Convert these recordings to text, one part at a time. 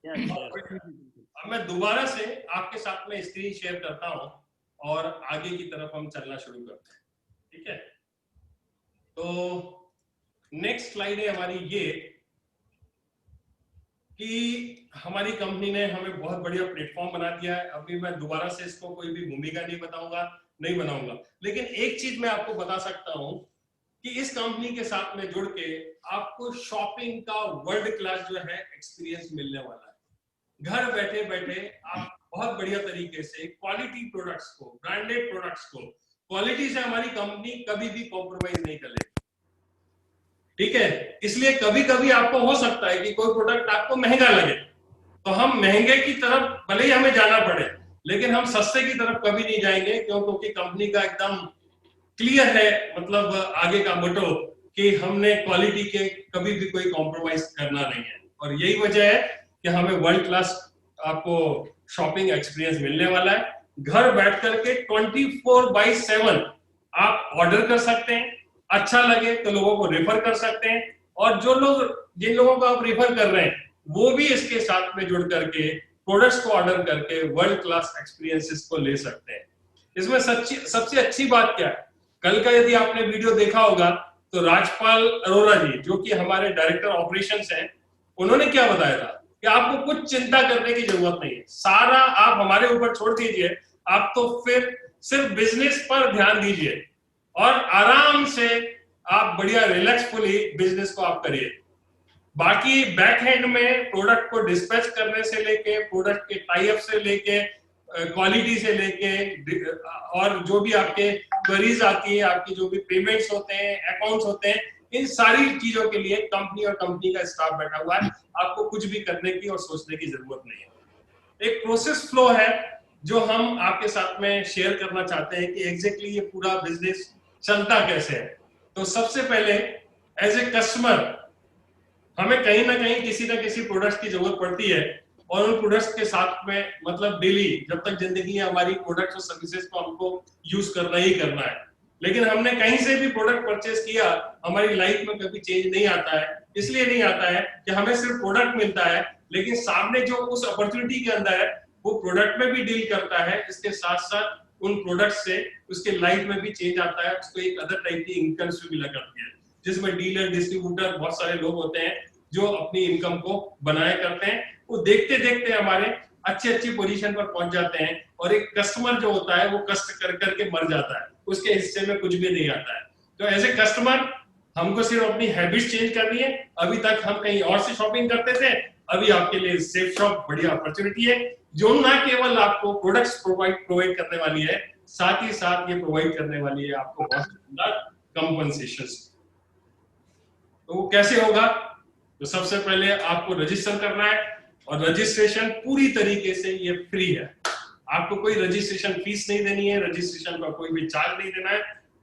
अब मैं दोबारा से आपके साथ में स्क्रीन शेयर करता हूं और आगे की तरफ हम चलना शुरू करते हैं। ठीक है, तो नेक्स्ट स्लाइड है हमारी ये कि हमारी कंपनी ने हमें बहुत बढ़िया प्लेटफॉर्म बना दिया है। अभी मैं दोबारा से इसको कोई भी भूमिका नहीं बनाऊंगा, लेकिन एक चीज मैं आपको बता सकता हूं कि इस कंपनी के साथ में जुड़ के आपको शॉपिंग का वर्ल्ड क्लास जो है एक्सपीरियंस मिलने वाला है। घर बैठे बैठे आप बहुत बढ़िया तरीके से क्वालिटी प्रोडक्ट्स को, ब्रांडेड प्रोडक्ट्स को, क्वालिटी से हमारी कंपनी कभी भी कॉम्प्रोमाइज नहीं करेगी। ठीक है, इसलिए कभी कभी आपको हो सकता है कि कोई प्रोडक्ट आपको महंगा लगे, तो हम महंगे की तरफ भले ही हमें जाना पड़े, लेकिन हम सस्ते की तरफ कभी नहीं जाएंगे, क्योंकि कंपनी का एकदम क्लियर है, मतलब आगे का मोटो कि हमने क्वालिटी के कभी भी कोई कॉम्प्रोमाइज करना नहीं है। और यही वजह है कि हमें वर्ल्ड क्लास आपको शॉपिंग एक्सपीरियंस मिलने वाला है। घर बैठ करके 24/7 आप ऑर्डर कर सकते हैं, अच्छा लगे तो लोगों को रेफर कर सकते हैं, और जिन लोगों को आप रेफर कर रहे हैं वो भी इसके साथ में जुड़ करके प्रोडक्ट्स को ऑर्डर करके वर्ल्ड क्लास एक्सपीरियंसेस को ले सकते हैं। इसमें सबसे अच्छी बात क्या है, कल का यदि आपने वीडियो देखा होगा तो राजपाल अरोरा जी, जो कि हमारे डायरेक्टर ऑपरेशंस हैं, उन्होंने क्या बताया था कि आपको कुछ चिंता करने की जरूरत नहीं है, सारा आप हमारे ऊपर छोड़ दीजिए, आप तो फिर सिर्फ बिजनेस पर ध्यान दीजिए और आराम से आप बढ़िया रिलैक्सफुली बिजनेस को आप करिए। बाकी बैक हैंड में प्रोडक्ट को डिस्पैच करने से लेके, प्रोडक्ट के टाई अप से लेके, क्वालिटी से लेके, और जो भी आपके क्वेरीज आती है, आपकी जो भी पेमेंट्स होते हैं, अकाउंट्स होते हैं, इन सारी चीजों के लिए कंपनी और कंपनी का स्टाफ बैठा हुआ है। आपको कुछ भी करने की और सोचने की जरूरत नहीं है। एक प्रोसेस फ्लो है जो हम आपके साथ में शेयर करना चाहते हैं कि एग्जैक्टली ये पूरा बिजनेस चलता कैसे है। तो सबसे पहले एज ए कस्टमर हमें कहीं ना कहीं किसी ना किसी प्रोडक्ट्स की जरूरत पड़ती है, और उन प्रोडक्ट्स के साथ में मतलब डेली जब तक जिंदगी है हमारी, प्रोडक्ट्स और सर्विसेज को हमको यूज करना ही करना है। लेकिन हमने कहीं से भी प्रोडक्ट परचेज किया, हमारी लाइफ में कभी चेंज नहीं आता है। इसलिए नहीं आता है कि हमें सिर्फ प्रोडक्ट मिलता है, लेकिन सामने जो उस अपॉर्चुनिटी के अंदर है वो प्रोडक्ट में भी डील करता है, इसके साथ साथ उन प्रोडक्ट से उसके लाइफ में भी चेंज आता है, उसको एक अदर टाइप की इनकम भी मिला करती है, जिसमें डीलर, डिस्ट्रीब्यूटर, बहुत सारे लोग होते हैं जो अपनी इनकम को बनाया करते हैं। वो देखते देखते हमारे अच्छी पोजीशन पर पहुंच जाते हैं, और एक कस्टमर जो होता है वो कष्ट कर करके मर जाता है, उसके हिस्से में कुछ भी नहीं आता है। तो एज ए कस्टमर हमको सिर्फ अपनी हैबिट चेंज करनी है। अभी तक हम कहीं और से शॉपिंग करते थे, अभी आपके लिए सेफ शॉप बढ़िया अपॉर्चुनिटी है, जो ना केवल आपको प्रोडक्ट्स प्रोवाइड करने वाली है, साथ ही साथ ये प्रोवाइड करने वाली है आपको बहुत सुंदर कंपनसेशन। तो वो कैसे होगा? तो सबसे पहले आपको रजिस्टर करना है, और रजिस्ट्रेशन पूरी तरीके से ये फ्री है। आपको कोई रजिस्ट्रेशन फीस नहीं देनी है, रजिस्ट्रेशन का कोई भी चार्ज नहीं देना है।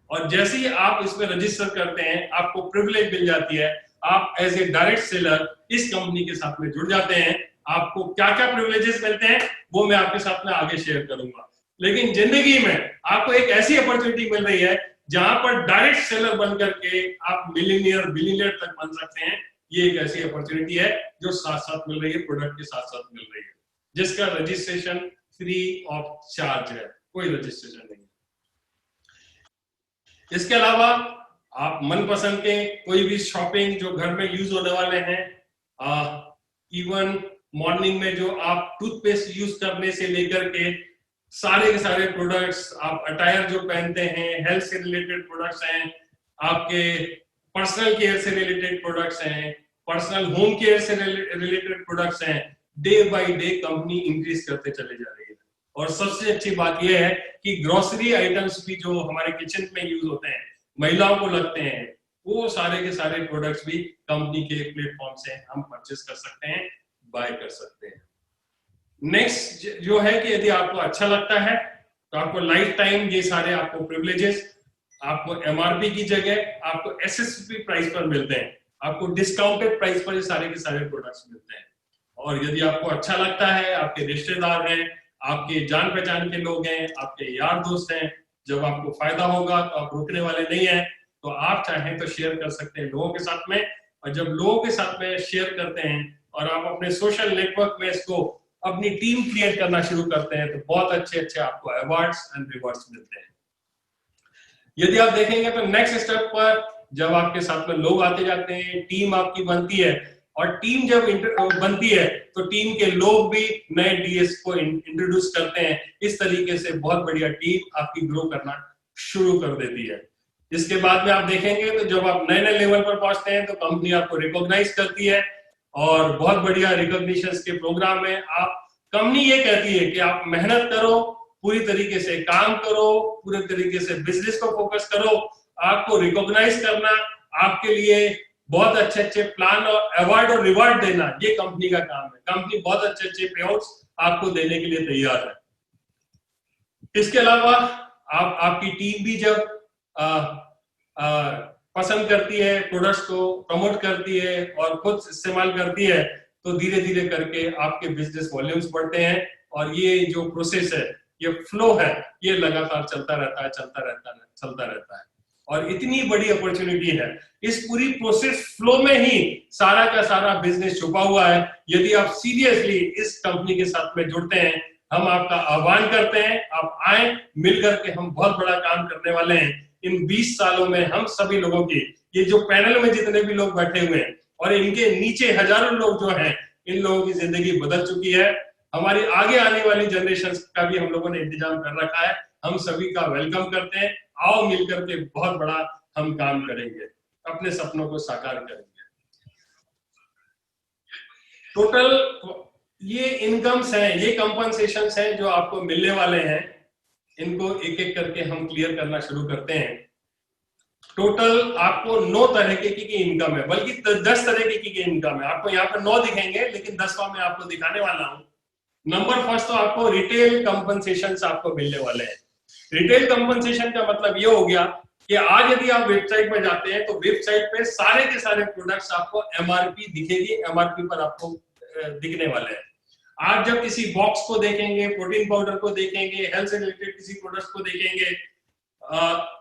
और जैसे ही आप इसमें रजिस्टर करते हैं आपको प्रिविलेज मिल जाती है, आप एज ए डायरेक्ट सेलर इस कंपनी के साथ में जुड़ जाते हैं। आपको क्या क्या प्रिविलेजेस मिलते हैं वो मैं आपके साथ में आगे शेयर करूंगा, लेकिन जिंदगी में आपको एक ऐसी अपॉर्चुनिटी मिल रही है जहां पर डायरेक्ट सेलर बन करके आप मिलियनियर, बिलियनियर तक बन सकते हैं। ये एक ऐसी अपॉर्चुनिटी है जो साथ साथ मिल रही है, प्रोडक्ट के साथ साथ मिल रही है, जिसका रजिस्ट्रेशन फ्री ऑफ चार्ज है, कोई रजिस्ट्रेशन नहीं है। इसके अलावा आप मनपसंद के कोई भी शॉपिंग जो घर में यूज होने वाले हैं, इवन मॉर्निंग में जो आप टूथपेस्ट यूज करने से लेकर के सारे के सारे प्रोडक्ट्स, आप अटायर जो पहनते हैं, हेल्थ से रिलेटेड प्रोडक्ट्स हैं, आपके पर्सनल केयर से रिलेटेड प्रोडक्ट्स हैं, पर्सनल होम केयर से रिलेटेड प्रोडक्ट्स हैं, day by day company increase करते चले जा रही है। और सबसे अच्छी बात यह है कि ग्रोसरी आइटम्स भी जो हमारे किचन में यूज होते हैं, महिलाओं को लगते हैं, वो सारे के सारे प्रोडक्ट्स भी कंपनी के प्लेटफॉर्म से हम परचेस कर सकते हैं, बाय कर सकते हैं। नेक्स्ट जो है कि यदि आपको अच्छा लगता है तो आपको लाइफ टाइम ये सारे आपको प्रिविलेजेस, आपको एमआरपी की जगह आपको एसएसपी प्राइस पर मिलते हैं, आपको डिस्काउंटेड प्राइस पर ये सारे के सारे प्रोडक्ट्स मिलते हैं। और यदि आपको अच्छा लगता है, आपके रिश्तेदार हैं, आपके जान पहचान के लोग हैं, आपके यार दोस्त हैं, जब आपको फायदा होगा तो आप रुकने वाले नहीं हैं, तो आप चाहें तो शेयर कर सकते हैं लोगों के साथ में। और जब लोगों के साथ में शेयर करते हैं और आप अपने सोशल नेटवर्क में इसको अपनी टीम क्रिएट करना शुरू करते हैं, तो बहुत अच्छे अच्छे आपको अवार्ड्स एंड रिवॉर्ड्स मिलते हैं। यदि आप देखेंगे तो नेक्स्ट स्टेप पर जब आपके साथ में लोग आते जाते हैं, टीम आपकी बनती है, और टीम जब बनती है तो टीम के लोग भी नए डीएस को इंट्रोड्यूस करते हैं। इस तरीके से बहुत बढ़िया टीम आपकी ग्रो करना शुरू कर देती है। इसके बाद में आप देखेंगे तो जब आप नए नए लेवल पर पहुंचते हैं तो कंपनी आपको रिकॉग्नाइज करती है, और बहुत बढ़िया रिकॉग्निशन के प्रोग्राम में आप कंपनी ये कहती है कि आप मेहनत करो, पूरी तरीके से काम करो, पूरे तरीके से बिजनेस को फोकस करो, आपको रिकॉग्नाइज करना, आपके लिए बहुत अच्छे अच्छे प्लान और अवार्ड और रिवार्ड देना, ये कंपनी का काम है। कंपनी बहुत अच्छे अच्छे पेआउट्स आपको देने के लिए तैयार है। इसके अलावा आपकी टीम भी जब पसंद करती है, प्रोडक्ट्स को प्रमोट करती है और खुद इस्तेमाल करती है, तो धीरे धीरे करके आपके बिजनेस वॉल्यूम्स बढ़ते हैं, और ये जो प्रोसेस है, ये फ्लो है, ये लगातार चलता रहता है। और इतनी बड़ी अपॉर्चुनिटी है, इस पूरी प्रोसेस फ्लो में ही सारा का सारा बिजनेस छुपा हुआ है। यदि आप सीरियसली इस कंपनी के साथ में जुड़ते हैं, हम आपका आह्वान करते हैं, आप आए, मिलकर के हम बहुत बड़ा काम करने वाले हैं। इन 20 सालों में हम सभी लोगों की, ये जो पैनल में जितने भी लोग बैठे हुए हैं और इनके नीचे हजारों लोग जो हैं, इन लोगों की जिंदगी बदल चुकी है। हमारी आगे आने वाली जनरेशन का भी हम लोगों ने इंतजाम कर रखा है। हम सभी का वेलकम करते हैं। आओ मिलकर के बहुत बड़ा हम काम करेंगे, अपने सपनों को साकार करेंगे। टोटल ये इनकम्स हैं, ये कंपनसेशंस हैं जो आपको मिलने वाले हैं। इनको एक एक करके हम क्लियर करना शुरू करते हैं। टोटल आपको 9 तरह की इनकम है, बल्कि 10 तरह की इनकम है। आपको यहाँ पर 9 दिखेंगे, लेकिन 10वां मैं आपको दिखाने वाला हूँ। नंबर फर्स्ट तो आपको रिटेल कंपनसेशन आपको मिलने वाले हैं। रिटेल कंपनसेशन का मतलब ये हो गया कि आज यदि आप वेबसाइट में जाते हैं तो वेबसाइट पे सारे के सारे प्रोडक्ट्स आपको एमआरपी दिखेगी, एमआरपी पर आपको दिखने वाले हैं। आप जब किसी बॉक्स को देखेंगे, प्रोटीन पाउडर को देखेंगे, हेल्थ से रिलेटेड किसी प्रोडक्ट्स को देखेंगे,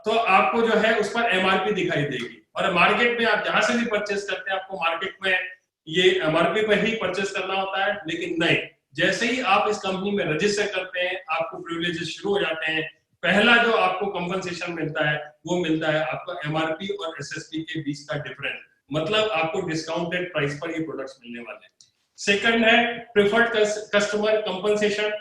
तो आपको जो है उस पर एमआरपी दिखाई देगी। और मार्केट में आप जहां से भी परचेस करते हैं, आपको मार्केट में ये एमआरपी पर ही परचेस करना होता है। लेकिन नहीं, जैसे ही आप इस कंपनी में रजिस्टर करते हैं, आपको प्रिविलेजेस शुरू हो जाते हैं। पहला जो आपको कंपनसेशन मिलता है, वो मिलता है आपको एमआरपी और एसएसपी के बीच का डिफरेंस, मतलब आपको डिस्काउंटेड प्राइस पर ये प्रोडक्ट्स मिलने वाले हैं। सेकंड है प्रेफर्ड कस्टमर कंपनसेशन।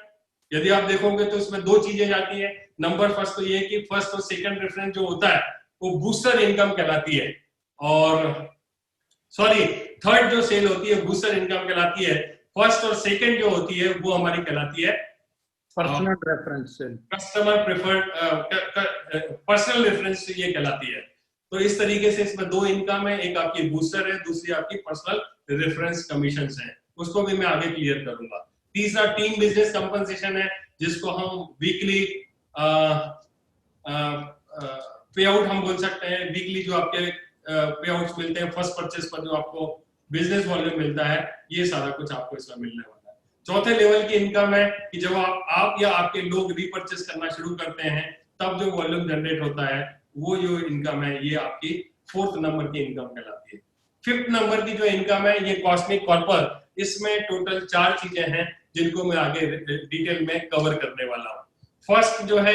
यदि आप देखोगे तो इसमें 2 चीजें जाती है। नंबर फर्स्ट तो ये कि फर्स्ट और सेकंड रेफरेंस जो होता है वो बूस्टर इनकम कहलाती है, और थर्ड जो सेल होती है बूस्टर इनकम कहलाती है। फर्स्ट और सेकंड जो होती है वो हमारी कहलाती है personal reference sale, customer preferred personal reference ये कहलाती है। तो इस तरीके से इसमें 2 इनकम है, एक आपकी बूस्टर है, दूसरी आपकी पर्सनल रेफरेंस कमीशंस है। उसको भी मैं आगे क्लियर करूंगा। तीसरा टीम बिजनेस कंपनसेशन है, जिसको हम वीकली पे आउट हम बोल सकते हैं। वीकली जो आपके पे आउट्स मिलते हैं फर्स्ट परचेस पर, जो आपको बिजनेस वॉल्यूम मिलता है, ये सारा कुछ आपको इसमें मिलने वाला है। चौथे लेवल की इनकम है कि जब आप या आपके लोग रीपर्चेस करना शुरू करते हैं, तब जो वॉल्यूम जनरेट होता है, वो जो इनकम है, ये आपकी 4th नंबर की इनकम कहलाती है। 5th नंबर की जो इनकम है, ये कॉस्मिक कॉर्पर। इसमें टोटल 4 चीजें हैं जिनको मैं आगे डिटेल में कवर करने वाला हूँ। फर्स्ट जो है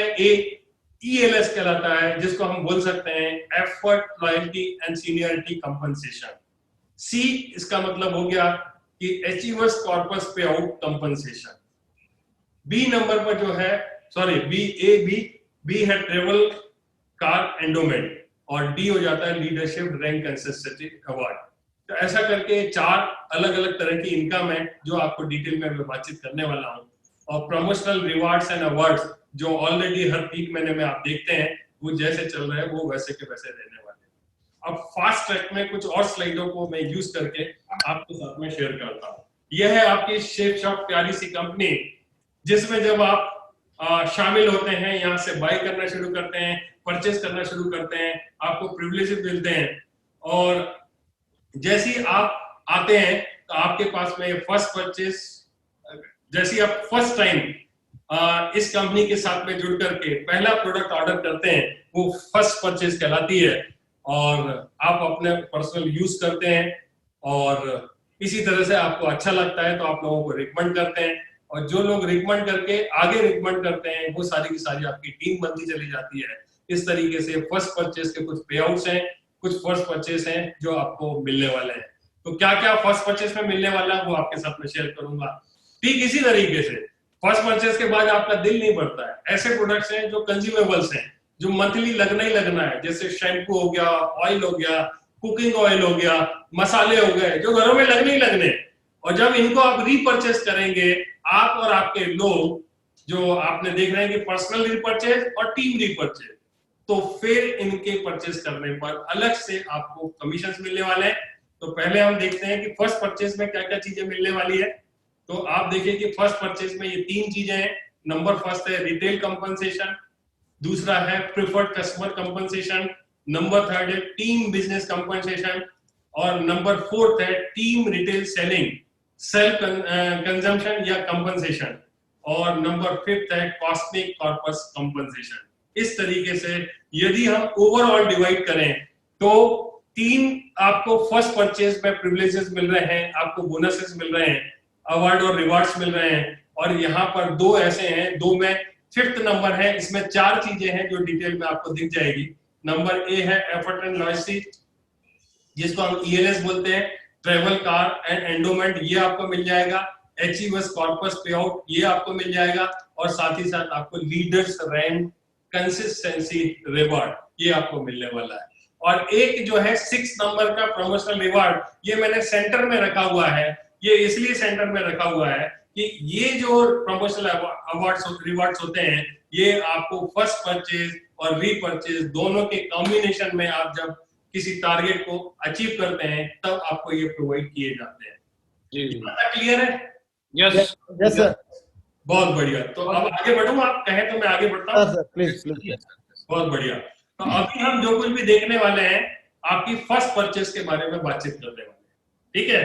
ELS कहलाता है, जिसको हम बोल सकते हैं effort, loyalty and seniority compensation. C इसका मतलब हो गया कि अचीवर्स कॉर्पस पे आउट कंपनसेशन। B नंबर पर जो है बी है ट्रेवल कार एंडोमेंट, और D हो जाता है लीडरशिप रैंक कंसिस्टेंसी अवार्ड। तो ऐसा करके 4 अलग अलग तरह की इनकम है जो आपको डिटेल में बातचीत करने वाला हूँ। और प्रमोशनल रिवार्ड्स एंड अवार्ड्स जो ऑलरेडी हर 3 महीने में आप देखते हैं, वो जैसे चल रहे हैं वो वैसे के वैसे रहने वाले हैं। अब फास्ट ट्रैक में कुछ और स्लाइडों को मैं यूज करके आपके साथ में शेयर करता हूँ। यह है आपकी शेप शॉप, प्यारी सी कंपनी, जिसमें जब आप शामिल होते हैं, यहाँ से बाय करना शुरू करते हैं, परचेस करना शुरू करते हैं, आपको प्रिविलेजेस मिलते हैं। और जैसे ही आप आते हैं तो आपके पास में फर्स्ट परचेस, जैसे आप फर्स्ट टाइम इस कंपनी के साथ में जुड़ करके पहला प्रोडक्ट ऑर्डर करते हैं, वो फर्स्ट परचेस कहलाती है। और आप अपने पर्सनल यूज करते हैं, और इसी तरह से आपको अच्छा लगता है तो आप लोगों को रिकमेंड करते हैं, और जो लोग रिकमेंड करके आगे रिकमेंड करते हैं वो सारी की सारी आपकी टीम बनती चली जाती है। इस तरीके से फर्स्ट परचेज के कुछ पे आउट्स हैं, कुछ फर्स्ट परचेज हैं जो आपको मिलने वाले हैं। तो क्या क्या फर्स्ट परचेज में मिलने वाला है वो आपके साथ में शेयर करूंगा। ठीक इसी तरीके से फर्स्ट परचेज के बाद आपका दिल नहीं भरता है, ऐसे प्रोडक्ट्स हैं जो कंज्यूमेबल्स हैं, जो मंथली लगना ही लगना है, जैसे शैम्पू हो गया, ऑयल हो गया, कुकिंग ऑयल हो गया, मसाले हो गए, जो घरों में लगने ही लगने। और जब इनको आप रीपर्चेज करेंगे, आप और आपके लोग, जो आपने देख रहे हैं कि पर्सनल रीपर्चेज और टीम रीपर्चेज, तो फिर इनके परचेज करने पर अलग से आपको कमीशन मिलने वाले हैं। तो पहले हम देखते हैं कि फर्स्ट परचेज में क्या क्या चीजें मिलने वाली है। तो आप देखिए कि फर्स्ट परचेज में ये 3 चीजें हैं। नंबर फर्स्ट है रिटेल कंपनसेशन, दूसरा है preferred customer compensation, number third है टीम बिजनेस कंपनसेशन, और नंबर फोर्थ है team retail selling self consumption या कंपनसेशन, और नंबर फिफ्थ है कॉस्मिक कॉर्पस कंपनसेशन। इस तरीके से यदि हम ओवरऑल डिवाइड करें तो 3 आपको फर्स्ट परचेज में प्रिविलेजेस मिल रहे हैं, आपको बोनसेस मिल रहे हैं, अवार्ड और रिवार्ड्स मिल रहे हैं, और यहाँ पर 2 ऐसे हैं, 2 में फिफ्थ नंबर है, इसमें 4 चीजें हैं जो डिटेल में आपको दिख जाएगी। नंबर ए है एफर्ट एंड लॉयल्टी, जिसको हम ईएलएस बोलते हैं, ट्रेवल कार एंड एंडोमेंट, ये आपको मिल जाएगा, एचईएस कॉर्पस पे आउट, ये आपको मिल जाएगा, और साथ ही साथ आपको लीडर्स रैंक कंसिस्टेंसी रिवार्ड, ये आपको मिलने वाला है। और एक जो है 6 नंबर का प्रमोशनल रिवार्ड, ये मैंने सेंटर में रखा हुआ है। ये इसलिए सेंटर में रखा हुआ है कि ये जो प्रमोशनल अवार्ड्स रिवार्ड्स होते हैं, ये आपको फर्स्ट परचेज और रीपरचेज दोनों के कॉम्बिनेशन में आप जब किसी टारगेट को अचीव करते हैं तब आपको ये प्रोवाइड किए जाते हैं। जी क्लियर है? Yes yes sir. बहुत बढ़िया। तो अब आगे बढ़ूं, आप कहें तो मैं आगे बढ़ता हूं? Sir please please. बहुत बढ़िया। तो अभी हम जो कुछ भी देखने वाले हैं आपकी फर्स्ट परचेज के बारे में बातचीत करने वाले हैं, ठीक है?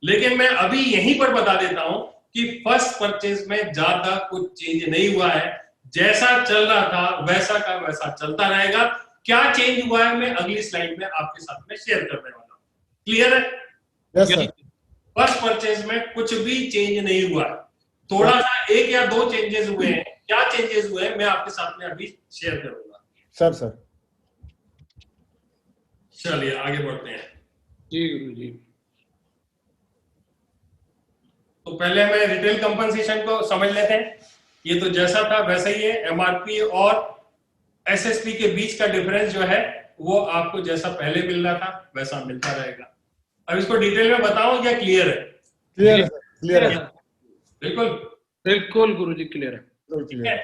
लेकिन मैं अभी यहीं पर बता देता हूं कि फर्स्ट परचेज में ज्यादा कुछ चेंज नहीं हुआ है, जैसा चल रहा था वैसा का वैसा चलता रहेगा। क्या चेंज हुआ है मैं अगली स्लाइड में आपके साथ में शेयर करने वाला हूं। क्लियर है? Yes sir. फर्स्ट परचेज में कुछ भी चेंज नहीं हुआ है, थोड़ा सा 1 या 2 चेंजेस हुए हैं। क्या चेंजेस हुए हैं मैं आपके साथ में अभी शेयर करूंगा। सर चलिए आगे बढ़ते हैं। जी गुरु जी। तो पहले हमें रिटेल कंपनसेशन को समझ लेते हैं। ये तो जैसा था वैसा ही है। एमआरपी और एसएसपी के बीच का डिफरेंस जो है वो आपको जैसा पहले मिल रहा था वैसा मिलता रहेगा। अब इसको डिटेल में बताऊं या क्लियर है? क्लियर है। बिल्कुल बिल्कुल गुरु जी क्लियर है।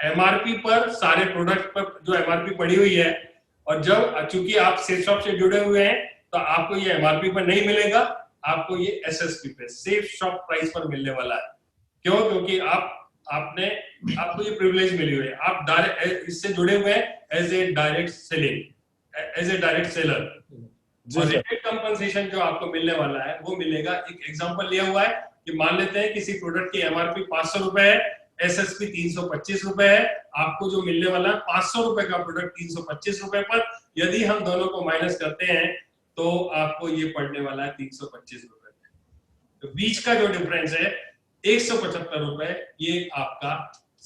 एमआरपी पर सारे प्रोडक्ट पर जो एमआरपी पड़ी हुई है, और जब चूंकि आप सेफ शॉप से जुड़े हुए हैं तो आपको ये एमआरपी पर नहीं मिलेगा, आपको ये एसएसपी पे सेफ शॉप प्राइस पर मिलने वाला है। क्यों? क्योंकि आपको ये प्रिविलेज मिली हुई है, आप डायरेक्ट इससे जुड़े हुए हैं एज ए डायरेक्ट सेलर। और रिटेल कंपनसेशन जो आपको मिलने वाला है वो मिलेगा, एक एग्जांपल लिया हुआ है कि मान लेते हैं किसी प्रोडक्ट की एमआरपी 500 रुपए है, एसएसपी 325 रुपए है, आपको जो मिलने वाला है 500 रुपए का प्रोडक्ट 325 रुपए पर, यदि हम दोनों को माइनस करते हैं तो आपको ये पड़ने वाला है 325 रुपए। तो बीच का जो डिफरेंस है 175 रुपए, ये आपका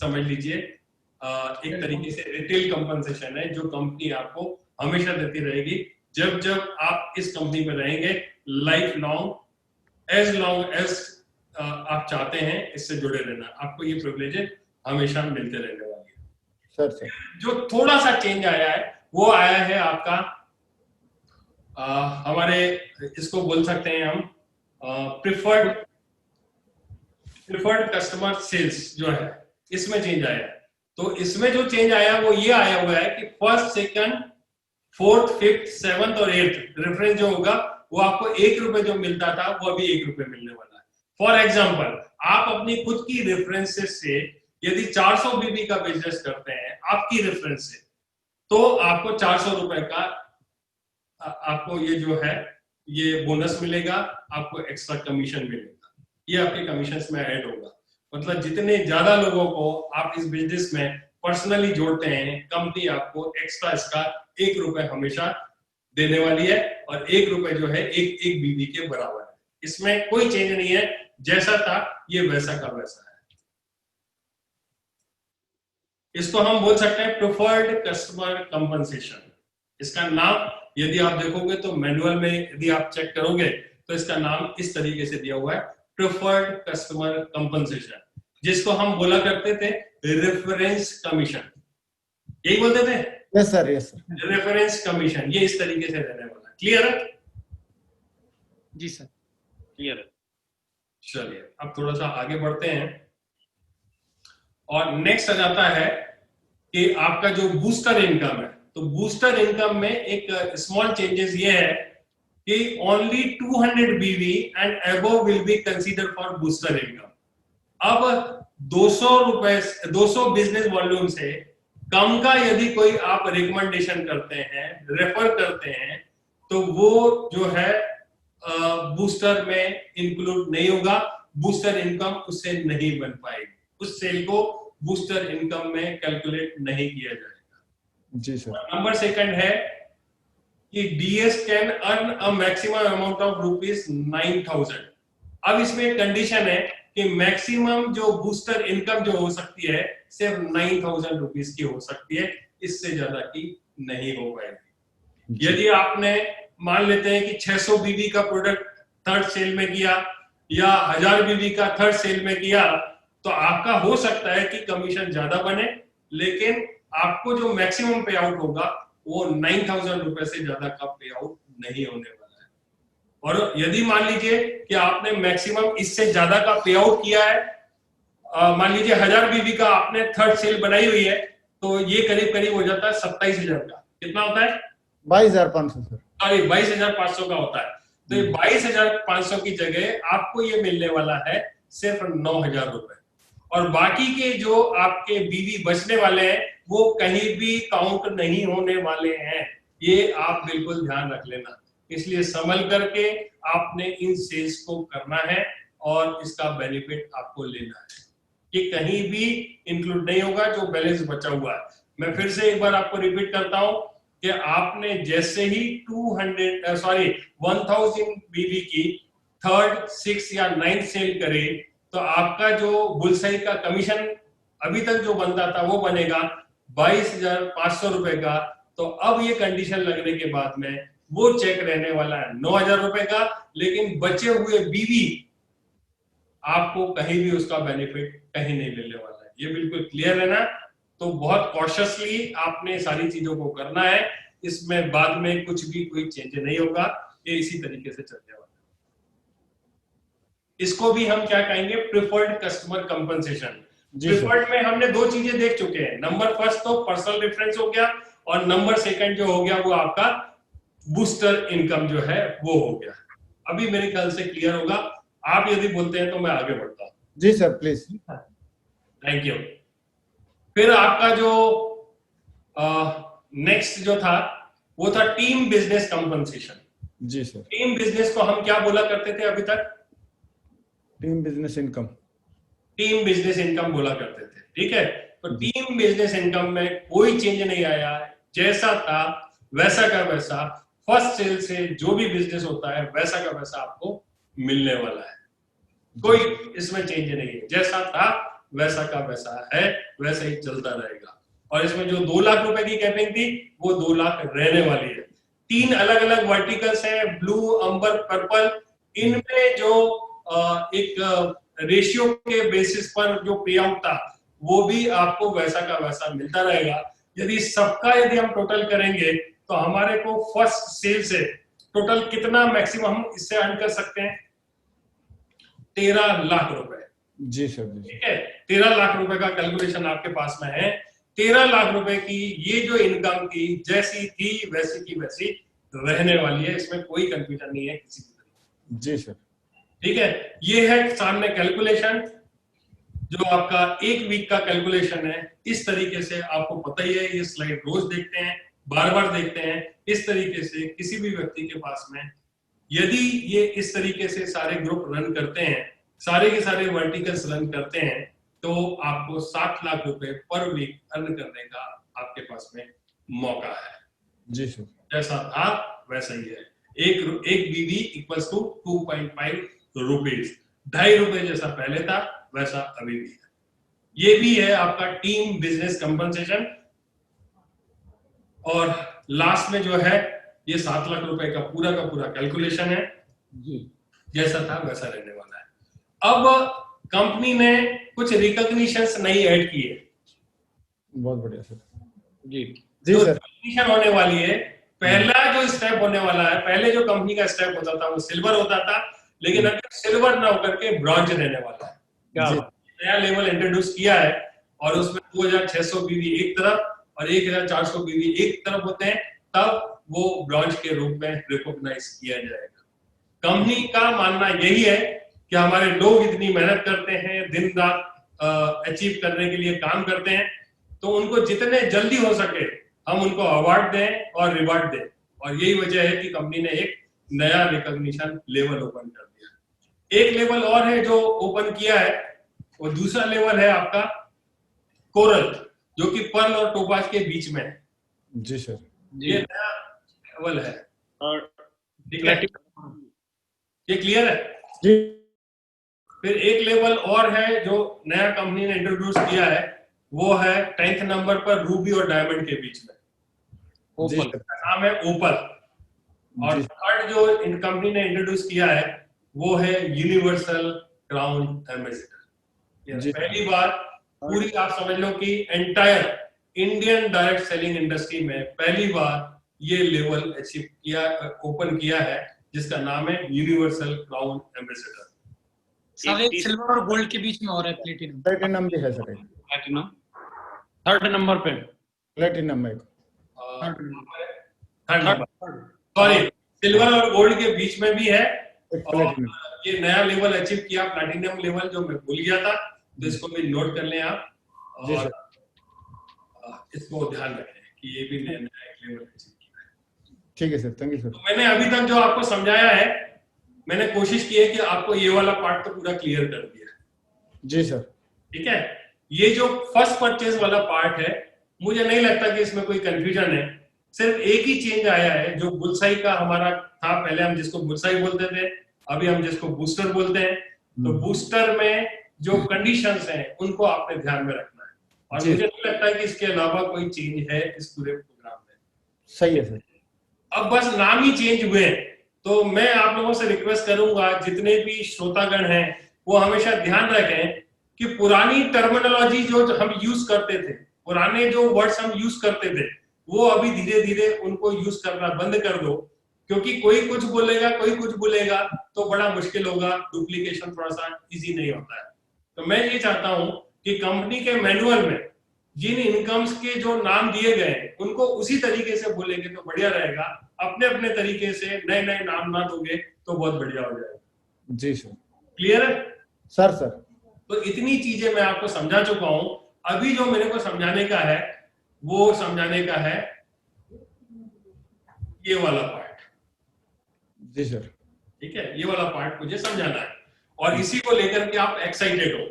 समझ लीजिए एक तरीके से रिटेल कंपनसेशन है जो कंपनी आपको हमेशा देती रहेगी। जब जब आप इस कंपनी में रहेंगे, life long as long as आप चाहते हैं इससे जुड़े रहना, आपको ये प्रिविलेज हमेशा मिलते रहने वाली है। सर जो थोड़ा सा चेंज आया है वो आया है आपका हमारे, इसको बोल सकते हैं हम प्रिफर्ड कस्टमर सेल्स जो है, इसमें चेंज आया है। तो इसमें जो चेंज आया वो ये आया हुआ है कि first, second, fourth, fifth, seventh और 8th रेफरेंस जो होगा वो आपको 1 रुपए जो मिलता था वो अभी 1 रुपए मिलने वाला है। फॉर एग्जाम्पल, आप अपनी खुद की रेफरेंसेस से यदि 400 बीबी का बिजनेस करते हैं आपकी रेफरेंस से, तो आपको 400 रुपए का आपको ये जो है ये बोनस मिलेगा, आपको एक्स्ट्रा कमीशन मिलेगा, ये आपके कमीशंस में ऐड होगा। मतलब जितने ज्यादा लोगों को आप इस बिजनेस में पर्सनली जोड़ते हैं, कंपनी आपको एक्स्ट्रा इसका 1 रुपए हमेशा देने वाली है, और 1 रुपए जो है एक बीबी के बराबर है। इसमें कोई चेंज नहीं है, जैसा था ये वैसा का वैसा है। इसको हम बोल सकते हैं प्रिफर्ड कस्टमर कंपनसेशन। इसका नाम यदि आप देखोगे तो मैनुअल में यदि आप चेक करोगे तो इसका नाम इस तरीके से दिया हुआ है, प्रिफर्ड कस्टमर कंपनसेशन, जिसको हम बोला करते थे रेफरेंस कमीशन। यही बोलते थे, yes sir, yes sir. Reference commission, ये इस तरीके से रहने वाला है। क्लियर है? जी सर, क्लियर है। चलिए अब थोड़ा सा आगे बढ़ते हैं और नेक्स्ट आ जाता है कि आपका जो बूस्टर इनकम है। तो बूस्टर इनकम में एक स्मॉल चेंजेस ये है कि ओनली 200 बीवी and above will be consider for booster income. अब 200 बिजनेस वॉल्यूम से कम का यदि कोई आप रिकमेंडेशन करते हैं, रेफर करते हैं, तो वो जो है बूस्टर में इंक्लूड नहीं होगा, बूस्टर इनकम उससे नहीं बन पाएगी, उस सेल को बूस्टर इनकम में कैलकुलेट नहीं किया जाएगा। जी सर। नंबर सेकंड है कि DS can earn a maximum amount of ₹9,000। अब इसमें एक कंडीशन है कि मैक्सिमम जो बूस्टर इनकम जो हो सकती है सिर्फ ₹9,000 की हो सकती है, इससे ज्यादा की नहीं हो पाएगी। यदि आपने मान लेते हैं कि 600 बीबी का प्रोडक्ट थर्ड सेल में किया या 1000 बीबी का थर्ड सेल में किया, तो आपका हो सकता है कि कमीशन ज्यादा बने, लेकिन आपको जो मैक्सिमम पे आउट होगा वो ₹9,000 से ज्यादा का पे आउट नहीं होने वाला है। और यदि मान लीजिए कि आपने मैक्सिमम इससे ज्यादा का पे आउट किया है, मान लीजिए 1000 बीबी का आपने थर्ड सेल बनाई हुई है, तो ये करीब करीब हो जाता है 27,000 का। कितना होता है? 22,500 सर। सॉरी 22,500 का होता है। तो ये 22,500 की जगह आपको ये मिलने वाला है सिर्फ 9,000 रुपए, और बाकी के जो आपके बीवी बचने वाले हैं वो कहीं भी काउंट नहीं होने वाले हैं, ये आप बिल्कुल ध्यान रख लेना। इसलिए संभल करके आपने इन सेल्स को करना है और इसका बेनिफिट आपको लेना है। ये कहीं भी इंक्लूड नहीं होगा जो बैलेंस बचा हुआ है। मैं फिर से एक बार आपको रिपीट करता हूं कि आपने जैसे ही 1000 बीबी की थर्ड, 6 या 9 सेल करे, तो आपका जो बुलसाई का कमीशन अभी तक जो बनता था वो बनेगा 22,500 रुपए का। तो अब ये कंडीशन लगने के बाद में वो चेक रहने वाला है 9,000 रुपए का, लेकिन बचे हुए बीवी आपको कहीं भी उसका बेनिफिट कहीं नहीं मिलने वाला है। ये बिल्कुल क्लियर है ना? तो बहुत कॉशियसली आपने सारी चीजों को करना है, इसमें बाद में कुछ भी कोई चेंज नहीं होगा, ये इसी तरीके से चलने वाला है। इसको भी हम क्या कहेंगे? Preferred customer compensation. प्रिफर्ड में हमने दो चीजें देख चुके हैं। नंबर फर्स्ट तो पर्सनल रेफरेंस हो गया, और नंबर सेकंड जो हो गया वो आपका बूस्टर इनकम जो है वो हो गया। अभी मेरे ख्याल से क्लियर होगा। आप यदि बोलते हैं तो मैं आगे बढ़ता हूं। जी सर, प्लीज। Thank you. फिर आपका जो नेक्स्ट जो था वो था टीम बिजनेस कंपनसेशन। जी सर। टीम बिजनेस को हम क्या बोला करते थे अभी तक? Team business income. Team business income बोला करते थे, ठीक है। तो टीम बिजनेस इनकम में कोई चेंज नहीं आया, जैसा था वैसा का वैसा। फर्स्ट सेल से जो भी बिजनेस होता है वैसा का वैसा आपको मिलने वाला है, कोई इसमें चेंज नहीं है। जैसा था वैसा का वैसा है, वैसा ही चलता रहेगा। और इसमें जो 2 लाख रुपए की कैपिंग थी वो 2 लाख रहने वाली है। 3 अलग अलग वर्टिकल्स है, ब्लू, अंबर, पर्पल। इनमें जो एक रेशियो के बेसिस पर जो पे आउट था वो भी आपको वैसा का वैसा मिलता रहेगा। यदि सबका यदि हम टोटल करेंगे तो हमारे को फर्स्ट सेल से टोटल कितना मैक्सिमम हम इससे अर्न कर सकते हैं? 13 लाख रुपए। जी सर, जी। ठीक है, 13 लाख रुपए का कैलकुलेशन आपके पास में है। 13 लाख रुपए की ये जो इनकम थी जैसी थी वैसी की वैसी रहने वाली है, इसमें कोई कंफ्यूजन नहीं है किसी भी तरह। जी सर। ठीक है, ये है सामने कैलकुलेशन, जो आपका एक वीक का कैलकुलेशन है। इस तरीके से आपको पता ही है, ये स्लाइड रोज देखते हैं, बार बार देखते हैं। इस तरीके से किसी भी व्यक्ति के पास में यदि ये इस तरीके से सारे ग्रुप रन करते हैं, सारे के सारे वर्टिकल्स रन करते हैं, तो आपको 60 लाख रुपए पर वीक अर्न करने का आपके पास में मौका है। जी सर। जैसा था वैसा ही है। एक बीवी इक्वल्स टू 2.5 रुपीज। 2.5 रुपए जैसा पहले था वैसा अभी भी है। ये भी है आपका टीम बिजनेस कंपनसेशन। और लास्ट में जो है ये 7 लाख रुपए का पूरा कैलकुलेशन है, जी जैसा था वैसा रहने वाला है। अब कंपनी ने कुछ रिकॉग्निशंस नहीं ऐड किए। बहुत बढ़िया सर। जी जी जो सर। रिकॉग्निशन होने वाली है, पहला जो स्टेप होने वाला है, पहले जो कंपनी का स्टेप होता था वो सिल्वर होता था, लेकिन अब सिल्वर ना होकर के ब्रॉन्ज रहने वाला है। क्या जी। बात। नया लेवल इंट्रोड्यूस किया है और उसमें 2600 बीवी एक तरफ और 1400 बीवी एक तरफ होते हैं, तब वो ब्रॉन्ज के रूप में रिकॉग्नाइज किया जाएगा। कंपनी का मानना यही है कि हमारे लोग इतनी मेहनत करते हैं, दिन रात अचीव करने के लिए काम करते हैं, तो उनको जितने जल्दी हो सके हम उनको अवार्ड दें और रिवार्ड दें। और यही वजह है कि कंपनी ने एक नया रिकॉग्निशन लेवल ओपन कर दिया। एक लेवल और है जो ओपन किया है, वो दूसरा लेवल है आपका कोरल, जो कि पर्ल और टोपाज के बीच में है। जी सर। ये नया लेवल है। और ठीक है, ये क्लियर है। जी फिर एक लेवल और है जो नया कंपनी ने इंट्रोड्यूस किया है, वो है 10th नंबर पर रूबी और डायमंड के बीच में, जी ओपल। सर। नाम है ओपल। और जी। थर्ड जो इन कंपनी ने इंट्रोड्यूस किया है वो है यूनिवर्सल क्राउन एम्बेसडर। जी। पहली बार पूरी आप समझ लो कि entire Indian direct selling industry में पहली बार ये लेवल अचीव किया, ओपन किया है, जिसका नाम है यूनिवर्सल क्राउन एम्बेसडर। सब एक सिल्वर और गोल्ड के बीच में हो रहा है प्लेटिनम। प्लेटिनम भी है सर। प्लैटिनम थर्ड नंबर पे। प्लेटिनम एक। थर्ड नंबर, सॉरी, सिल्वर और गोल्ड के बीच में भी है। एक और प्लेटिनम। ये नया लेवल अचीव किया प्लैटिनम लेवल, जो मैं भूल गया था, तो इसको भी नोट कर लें आप। जी और सर। इसको ध्यान रखें कि ये भी नया एक लेवल अचीव किया है। ठीक है सर, थैंक यू तो सर। मैंने अभी तक जो आपको समझाया है, मैंने कोशिश की है कि आपको ये वाला पार्ट तो पूरा क्लियर कर दिया। जी सर। ठीक है, ये जो फर्स्ट परचेज वाला पार्ट है, मुझे नहीं लगता कि इसमें कोई कंफ्यूजन है। सिर्फ एक ही चेंज आया है, जो बुलसाई का हमारा था, पहले हम जिसको बुलसाई बोलते थे, अभी हम जिसको बूस्टर बोलते हैं। तो बूस्टर में जो कंडीशंस हैं उनको आपने ध्यान में रखना है, और जी। मुझे नहीं लगता कि इसके अलावा कोई चेंज है इस पूरे प्रोग्राम में। सही है सर। अब बस नाम ही चेंज हुए हैं, तो मैं आप लोगों से रिक्वेस्ट करूंगा, जितने भी श्रोतागण हैं वो हमेशा ध्यान रखें कि पुरानी टर्मिनोलॉजी जो हम यूज करते थे, पुराने जो वर्ड्स हम यूज करते थे, वो अभी धीरे धीरे उनको यूज करना बंद कर दो, क्योंकि कोई कुछ बोलेगा कोई कुछ बोलेगा तो बड़ा मुश्किल होगा, डुप्लीकेशन थोड़ा सा इजी नहीं होता है। तो मैं ये चाहता हूं कि कंपनी के मैनुअल में जिन इनकम्स के जो नाम दिए गए हैं उनको उसी तरीके से बोलेंगे तो बढ़िया रहेगा। अपने अपने तरीके से नए नए नाम ना दोगे तो बहुत बढ़िया हो जाएगा। जी सर। क्लियर है सर सर। तो इतनी चीजें मैं आपको समझा चुका हूं। अभी जो मेरे को समझाने का है वो समझाने का है ये वाला पार्ट। जी सर। ठीक है, ये वाला पार्ट मुझे समझाना है और इसी को लेकर के आप एक्साइटेड हो।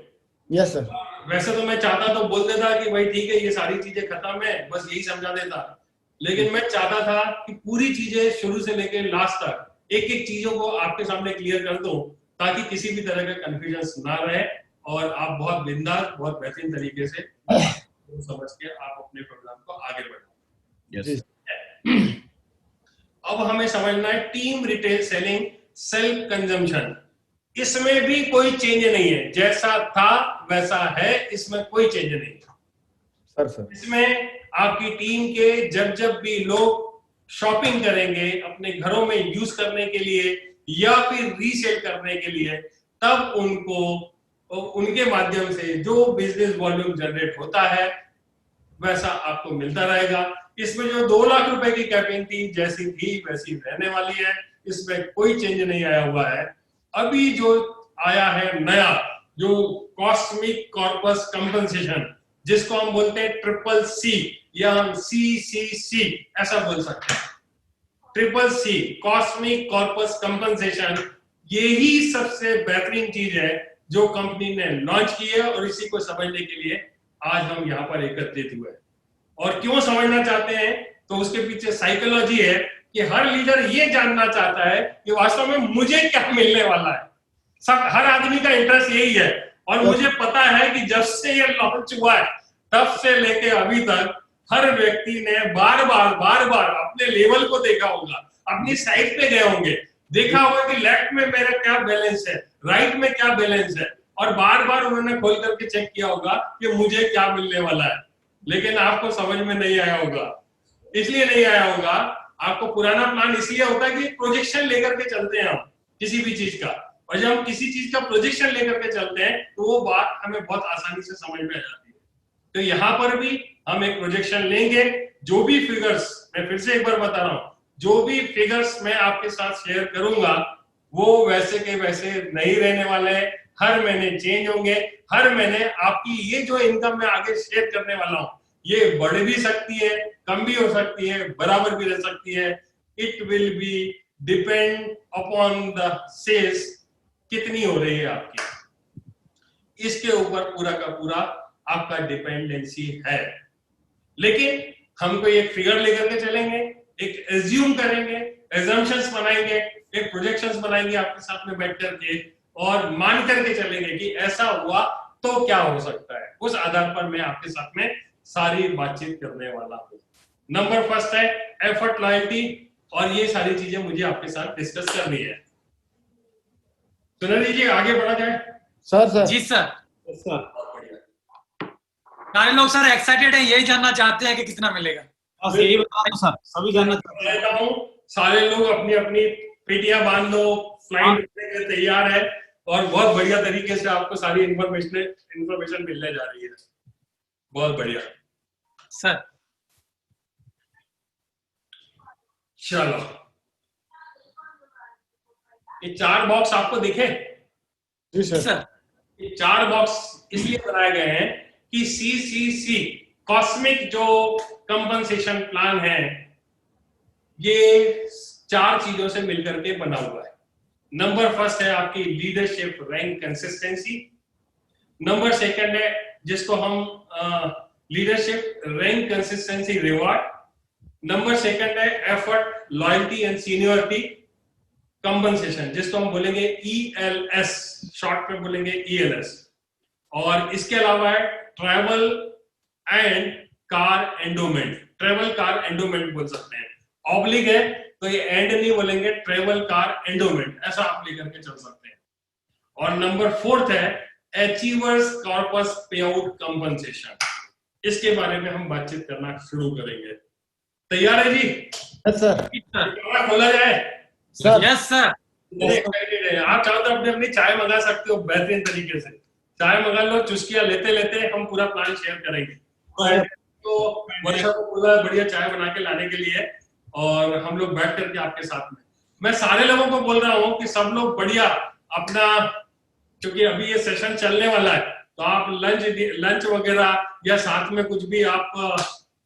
Yes sir. वैसे तो मैं चाहता तो बोल देता कि भाई ठीक है ये सारी चीजें खत्म है, बस यही समझा देता, लेकिन मैं चाहता था कि पूरी चीजें शुरू से लेकर लास्ट तक एक एक चीजों को आपके सामने क्लियर कर दूं, ताकि किसी भी तरह का कंफ्यूजन ना रहे और आप बहुत बिंदास, बहुत बेहतरीन तरीके से समझ के आप अपने प्रोग्राम को आगे बढ़ाओ। जी। अब हमें समझना है team retail selling self consumption. इसमें भी कोई चेंज नहीं है, जैसा था वैसा है, इसमें कोई चेंज नहीं है। Sir sir. इसमें आपकी टीम के जब जब भी लोग शॉपिंग करेंगे अपने घरों में यूज करने के लिए या फिर रीसेल करने के लिए, तब उनको उनके माध्यम से जो बिजनेस वॉल्यूम जनरेट होता है वैसा आपको मिलता रहेगा। इसमें जो 2 लाख रुपए की कैपिंग थी जैसी थी वैसी रहने वाली है, इसमें कोई चेंज नहीं आया हुआ है। अभी जो आया है नया, जो कॉस्मिक कॉर्पस कंपनसेशन, जिसको हम बोलते हैं ट्रिपल सी या हम CCC ऐसा बोल सकते हैं। Triple C cosmic corpus compensation, यही सबसे बेहतरीन चीज है जो कंपनी ने लॉन्च की है और इसी को समझने के लिए आज हम यहाँ पर एकत्रित हुए। और क्यों समझना चाहते हैं, तो उसके पीछे साइकोलॉजी है कि हर लीडर ये जानना चाहता है कि वास्तव में मुझे क्या मिलने वाला है। सब हर आदमी का इंटरेस्ट यही है। और मुझे पता है कि जब से ये लॉन्च हुआ है तब से लेके अभी तक हर व्यक्ति ने बार बार अपने लेवल को देखा होगा, अपनी साइट पे गए होंगे, देखा होगा कि लेफ्ट में मेरा क्या बैलेंस है, राइट में क्या बैलेंस है, और बार बार उन्होंने खोल करके चेक किया होगा कि मुझे क्या मिलने वाला है। लेकिन आपको समझ में नहीं आया होगा। इसलिए नहीं आया होगा, आपको पुराना प्लान इसलिए होता है कि प्रोजेक्शन लेकर के चलते हैं हम किसी भी चीज का, और जब हम किसी चीज का प्रोजेक्शन लेकर के चलते हैं तो वो बात हमें बहुत आसानी से समझ में आ जाती है। तो यहाँ पर भी हम एक प्रोजेक्शन लेंगे। जो भी फिगर्स, मैं फिर से एक बार बता रहा हूं, जो भी फिगर्स मैं आपके साथ शेयर करूंगा वो वैसे के वैसे नहीं रहने वाले हैं। हर महीने चेंज होंगे। हर महीने आपकी ये जो इनकम मैं आगे शेयर करने वाला हूं ये बढ़ भी सकती है, कम भी हो सकती है, बराबर भी रह सकती है। It will be depend upon the sales कितनी हो रही है आपकी, इसके ऊपर पूरा का पूरा आपका डिपेंडेंसी है। लेकिन हमको एक फिगर लेकर के चलेंगे, एक एज्यूम करेंगे, एजम्पशंस बनाएंगे, एक प्रोजेक्शंस बनाएंगे आपके साथ में बैठ करके, और मान करके चलेंगे कि ऐसा हुआ तो क्या हो सकता है। उस आधार पर मैं आपके साथ में सारी बातचीत करने वाला हूं। नंबर फर्स्ट है एफर्ट, लॉयल्टी, और ये सारी चीजें मुझे आपके साथ डिस्कस करनी है। सुनील जी आगे बढ़ा जाए। सर जी सर। सर बहुत बढ़िया। सारे लोग सर एक्साइटेड हैं, यही जानना चाहते हैं कि कितना मिलेगा। बस यही बता रहा हूं सर, सभी जानना चाहते हैं। कहता हूं सारे लोग अपनी अपनी पेटियां बांध लो, फ्लाइट रखने के तैयार है, और बहुत बढ़िया तरीके से आपको सारी इंफॉर्मेशन मिलने जा रही है। बहुत बढ़िया। सर चलो, ये 4 बॉक्स आपको दिखे? जी सर। सर ये 4 बॉक्स इसलिए बनाए गए हैं कि CCC कॉस्मिक जो कंपनसेशन प्लान है ये 4 चीजों से मिलकर के बना हुआ है। नंबर फर्स्ट है आपकी leadership rank consistency. Number second है जिसको हम leadership rank consistency reward. Number second है effort, loyalty and seniority compensation, जिसको हम बोलेंगे ELS, शॉर्ट में बोलेंगे ELS। और इसके अलावा है travel and car endowment, travel car endowment बोल सकते हैं। ऑब्लिक है तो ये एंड नहीं बोलेंगे, ट्रैवल कार एंडोमेंट ऐसा आप लेकर के चल सकते हैं। और नंबर फोर्थ है अचीवर्स कॉर्पस पे आउट कंपनसेशन। इसके बारे में हम बातचीत करना शुरू करेंगे। तैयार है जी? Yes sir. कैमरा खोला जाए? Sir yes sir. इतने excited हैं। आप चाहो तो अपनी अपनी चाय मंगा सकते हो बेहतरीन तरीके से। चाय मंगा लो, चुस्कियां लेते लेते हम पूरा प्लान शेयर करेंगे। तो वर्षा को पूरा बढ़िया चाय बना के लाने के लिए, और हम लोग बैठ करके आपके साथ में, मैं सारे लोगों को बोल रहा हूँ कि सब लोग बढ़िया अपना, क्योंकि अभी ये सेशन चलने वाला है तो आप लंच वगैरह या साथ में कुछ भी आप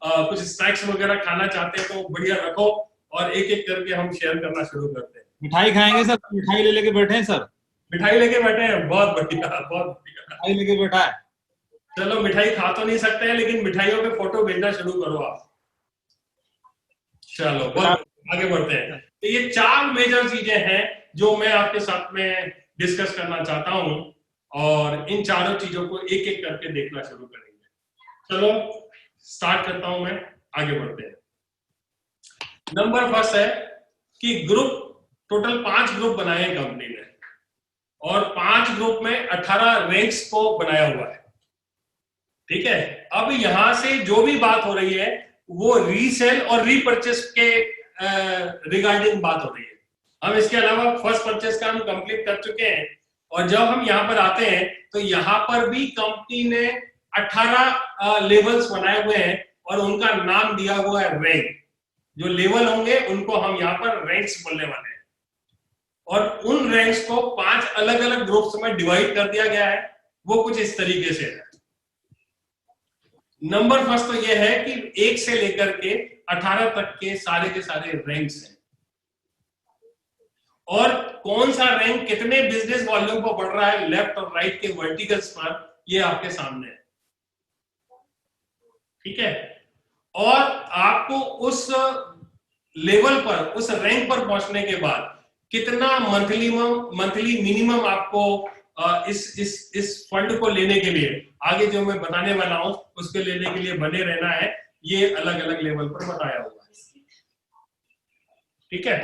कुछ स्नैक्स वगैरह खाना चाहते हैं तो बढ़िया रखो, और एक एक करके हम शेयर करना शुरू करते हैं। मिठाई खाएंगे सर, मिठाई ले लेके बैठे हैं सर। मिठाई लेके बैठे हैं? बहुत बढ़िया, बहुत बढ़िया। मिठाई लेके बैठा है। चलो, मिठाई खा तो नहीं सकते हैं लेकिन मिठाइयों के फोटो भेजना शुरू करो आप। चलो बहुत आगे बढ़ते हैं। तो ये 4 मेजर चीजें हैं जो मैं आपके साथ में डिस्कस करना चाहता हूं, और इन चारों चीजों को एक एक करके देखना शुरू करेंगे। चलो स्टार्ट करता हूं मैं, आगे बढ़ते हैं। नंबर फर्स्ट है कि ग्रुप, टोटल 5 ग्रुप बनाए हैं कंपनी ने, और 5 ग्रुप में 18 रैंक्स को बनाया हुआ है। ठीक है, अब यहां से जो भी बात हो रही है वो रीसेल और रीपरचेस के रिगार्डिंग बात हो रही है। हम इसके अलावा फर्स्ट परचेस का हम कंप्लीट कर चुके हैं, और जब हम यहां पर आते हैं तो यहां पर भी कंपनी ने 18 लेवल्स बनाए हुए हैं, और उनका नाम दिया हुआ है रैंक। जो लेवल होंगे उनको हम यहाँ पर रैंक्स बोलने वाले हैं, और उन रैंक्स को 5 अलग अलग ग्रुप्स में डिवाइड कर दिया गया है। वो कुछ इस तरीके से है। नंबर फर्स्ट तो यह है कि 1 से लेकर के 18 तक के सारे रैंक्स हैं, और कौन सा रैंक कितने बिजनेस वॉल्यूम पर बढ़ रहा है लेफ्ट और राइट के वर्टिकल्स पर, ये आपके सामने है। ठीक है, और आपको उस लेवल पर, उस रैंक पर पहुंचने के बाद कितना मंथली मिनिमम आपको इस फंड को लेने के लिए, आगे जो मैं बताने वाला हूं उसके लेने के लिए बने रहना है, ये अलग अलग लेवल पर बताया हुआ है। ठीक है,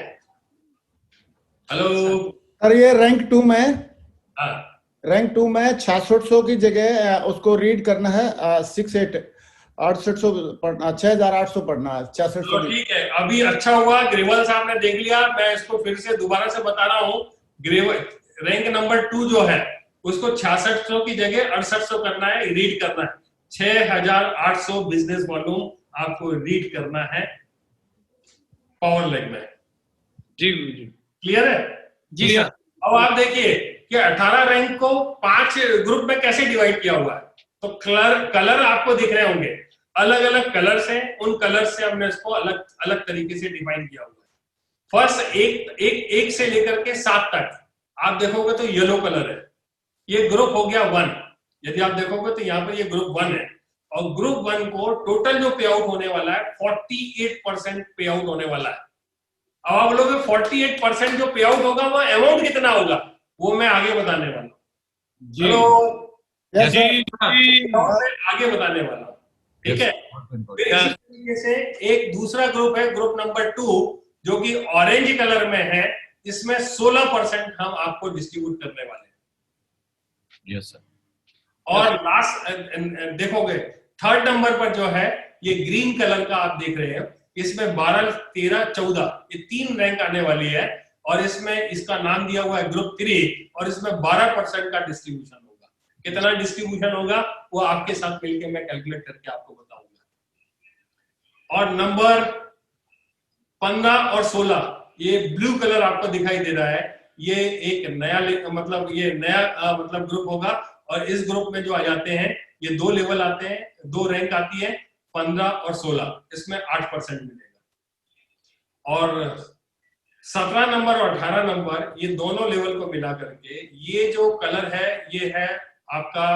हेलो सर ये रैंक 2 में, हाँ, रैंक 2 में 6600 की जगह उसको रीड करना है 6800 पढ़ना, 6800 पढ़ना है, 6600 चलो ठीक है। अभी अच्छा हुआ ग्रेवल साहब ने देख लिया, मैं इसको फिर से दोबारा से बता रहा हूँ। ग्रेवल रैंक नंबर 2 जो है उसको 6600 की जगह 6800 करना है, रीड करना है। 6800 बिजनेस वॉल्यूम आपको रीड करना है पावर लेग में। जी जी क्लियर है? जी सर। अब आप देखिए कि 18 रैंक को 5 ग्रुप में कैसे डिवाइड किया हुआ है। तो कलर आपको दिख रहे होंगे, अलग अलग कलर्स हैं, उन कलर्स से हमने इसको अलग अलग तरीके से डिफाइन किया हुआ है। फर्स्ट एक से लेकर के 7 तक आप देखोगे तो येलो कलर है, ये ग्रुप हो गया 1। यदि आप देखोगे तो यहाँ पर ये ग्रुप 1 है, और ग्रुप 1 को टोटल जो पे आउट होने वाला है 48% पे आउट होने वाला है। अब आप लोग 48% जो पे आउट होगा वो अमाउंट कितना होगा वो मैं आगे बताने वाला हूँ। जी हेलो, Yes, sir. आगे बताने वाला हूँ। ठीक है, फिर इसी तरीके से एक दूसरा ग्रुप है, ग्रुप नंबर 2, जो कि ऑरेंज कलर में है। इसमें 16% हम आपको डिस्ट्रीब्यूट करने वाले हैं। Yes sir. और लास्ट देखोगे थर्ड नंबर पर जो है ये ग्रीन कलर का आप देख रहे हैं, इसमें 12, 13, 14 ये 3 रैंक आने वाली है, और इसमें इसका नाम दिया हुआ है ग्रुप 3, और इसमें 12% का डिस्ट्रीब्यूशन होगा। कितना डिस्ट्रीब्यूशन होगा वो आपके साथ मिलकर मैं कैलकुलेट करके आपको बताऊंगा। और नंबर 15 और 16 ये ब्लू कलर आपको दिखाई दे रहा है, ये एक नया मतलब ये नया मतलब ग्रुप होगा। और इस ग्रुप में जो आ जाते हैं ये 2 लेवल आते हैं, 2 रैंक आती है, 15 और 16, इसमें 8% मिलेगा। और 17 नंबर और 18 नंबर ये दोनों लेवल को मिला करके ये जो कलर है ये है आपका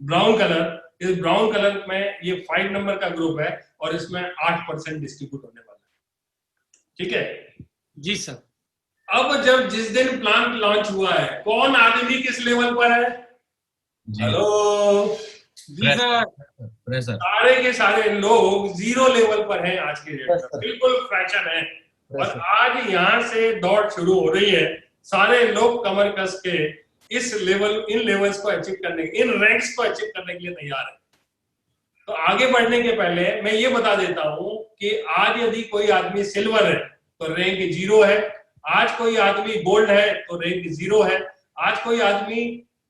ब्राउन कलर। इस ब्राउन कलर में ये 5 नंबर का ग्रुप है, और इसमें 8% डिस्ट्रीब्यूट होने वाला है। ठीक है जी सर। अब जब जिस दिन प्लान लॉन्च हुआ है, कौन आदमी किस लेवल पर है? हेलो, जी सर। प्रेशर सारे के सारे लोग 0 लेवल पर हैं आज के डेट में, बिल्कुल फ्रैक्शन है। और आज यहाँ से दौड़ शुरू हो रही है, सारे लोग कमर कस के इन लेवल्स को अचीव करने, इन रैंक्स को अचीव करने के लिए तैयार है। तो आगे बढ़ने के पहले मैं ये बता देता हूं कि आज यदि कोई आदमी सिल्वर है तो रैंक 0 है, आज कोई आदमी गोल्ड है तो रैंक 0 है, आज कोई आदमी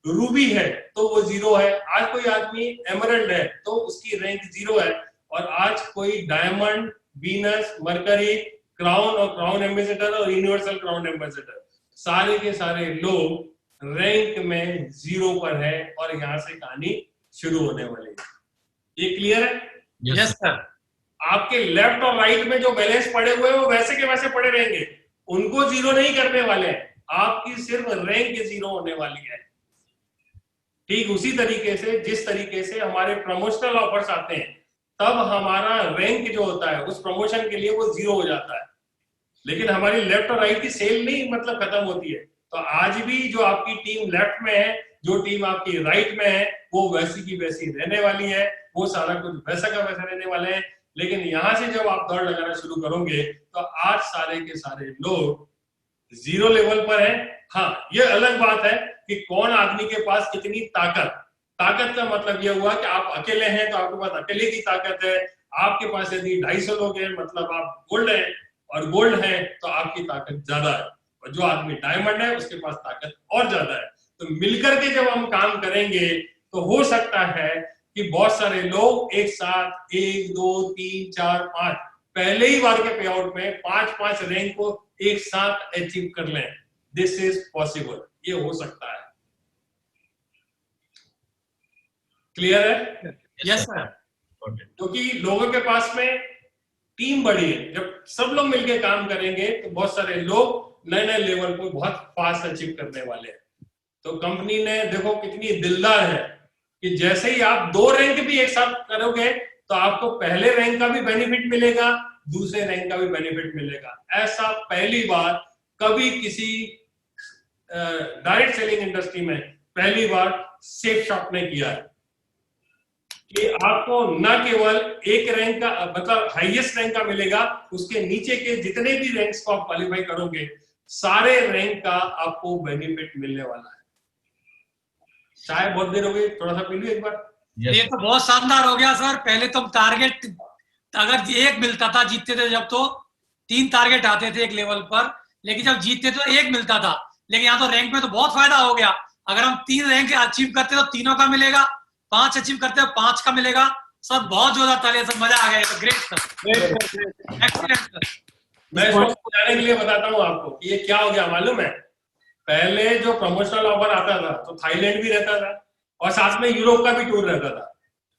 रूबी है तो वो 0 है, आज कोई आदमी एमरल्ड है तो उसकी रैंक 0 है, और आज कोई डायमंड, वीनस, मरकरी, क्राउन और क्राउन एम्बेसडर और यूनिवर्सल क्राउन एम्बेसडर, सारे के सारे लोग रैंक में 0 पर है, और यहाँ से कहानी शुरू होने वाली है। ये क्लियर है? Yes sir. आपके लेफ्ट और राइट में जो बैलेंस पड़े हुए हैं वो वैसे के वैसे पड़े रहेंगे, उनको 0 नहीं करने वाले हैं, आपकी सिर्फ रैंक 0 होने वाली है। ठीक उसी तरीके से जिस तरीके से हमारे प्रमोशनल ऑफर्स आते हैं, तब हमारा रैंक जो होता है उस प्रमोशन के लिए वो 0 हो जाता है, लेकिन हमारी लेफ्ट और राइट की सेल नहीं मतलब खत्म होती है। तो आज भी जो आपकी टीम लेफ्ट में है, जो टीम आपकी राइट में है, वो वैसी की वैसी रहने वाली है, वो सारा कुछ वैसा का वैसा रहने वाले हैं। लेकिन यहां से जब आप दौड़ लगाना शुरू करोगे तो आज सारे के सारे लोग 0 लेवल पर हैं। हाँ, ये अलग बात है कि कौन आदमी के पास कितनी ताकत का मतलब ये हुआ कि आप अकेले हैं तो आपके पास अकेले की ताकत है, आपके पास यदि 250 लोग हैं मतलब आप गोल्ड हैं, और गोल्ड है तो आपकी ताकत ज्यादा है, और जो आदमी डायमंड है उसके पास ताकत और ज्यादा है। तो मिलकर के जब हम काम करेंगे तो हो सकता है कि बहुत सारे लोग एक साथ 1, 2, 3, 4, 5 पहले ही बार के पे आउट में 5 रैंक को एक साथ अचीव कर लें। दिस इज पॉसिबल, ये हो सकता है। क्लियर है? Yes sir. क्योंकि लोगों के पास में टीम बड़ी है, जब सब लोग मिलकर काम करेंगे तो बहुत सारे लोग नए नए लेवल को बहुत फास्ट अचीव करने वाले हैं। तो कंपनी ने देखो कितनी दिलदार है कि जैसे ही आप 2 रैंक भी एक साथ करोगे तो आपको पहले रैंक का भी बेनिफिट मिलेगा, दूसरे रैंक का भी बेनिफिट मिलेगा। ऐसा पहली बार कभी किसी डायरेक्ट सेलिंग इंडस्ट्री में पहली बार सेफ शॉप ने किया है कि आपको न केवल एक रैंक का मतलब हाईएस्ट रैंक का मिलेगा, उसके नीचे के जितने भी रैंक्स को आप क्वालिफाई करोगे सारे रैंक का आपको बेनिफिट मिलने वाला है। चाय बहुत देर हो गई, थोड़ा सा पी लो एक बार। ये तो बहुत शानदार हो गया सर। पहले तो टारगेट अगर एक मिलता था जीतते थे जब, तो 3 टारगेट आते थे एक लेवल पर, लेकिन जब जीतते तो 1 मिलता था। लेकिन यहाँ तो रैंक में तो बहुत फायदा हो गया। अगर हम 3 रैंक अचीव करते तो 3 का मिलेगा, 5 अचीव करते तो 5 का मिलेगा। सब बहुत जोरदार तालियां, सब मजा आ गया। तो ग्रेट सर, एक्सीलेंट सर। मैं इसको समझाने के लिए बताता हूँ आपको कि ये क्या हो गया मालूम है। पहले जो प्रमोशनल ऑफर आता था तो थाईलैंड भी रहता था और साथ में यूरोप का भी टूर रहता था।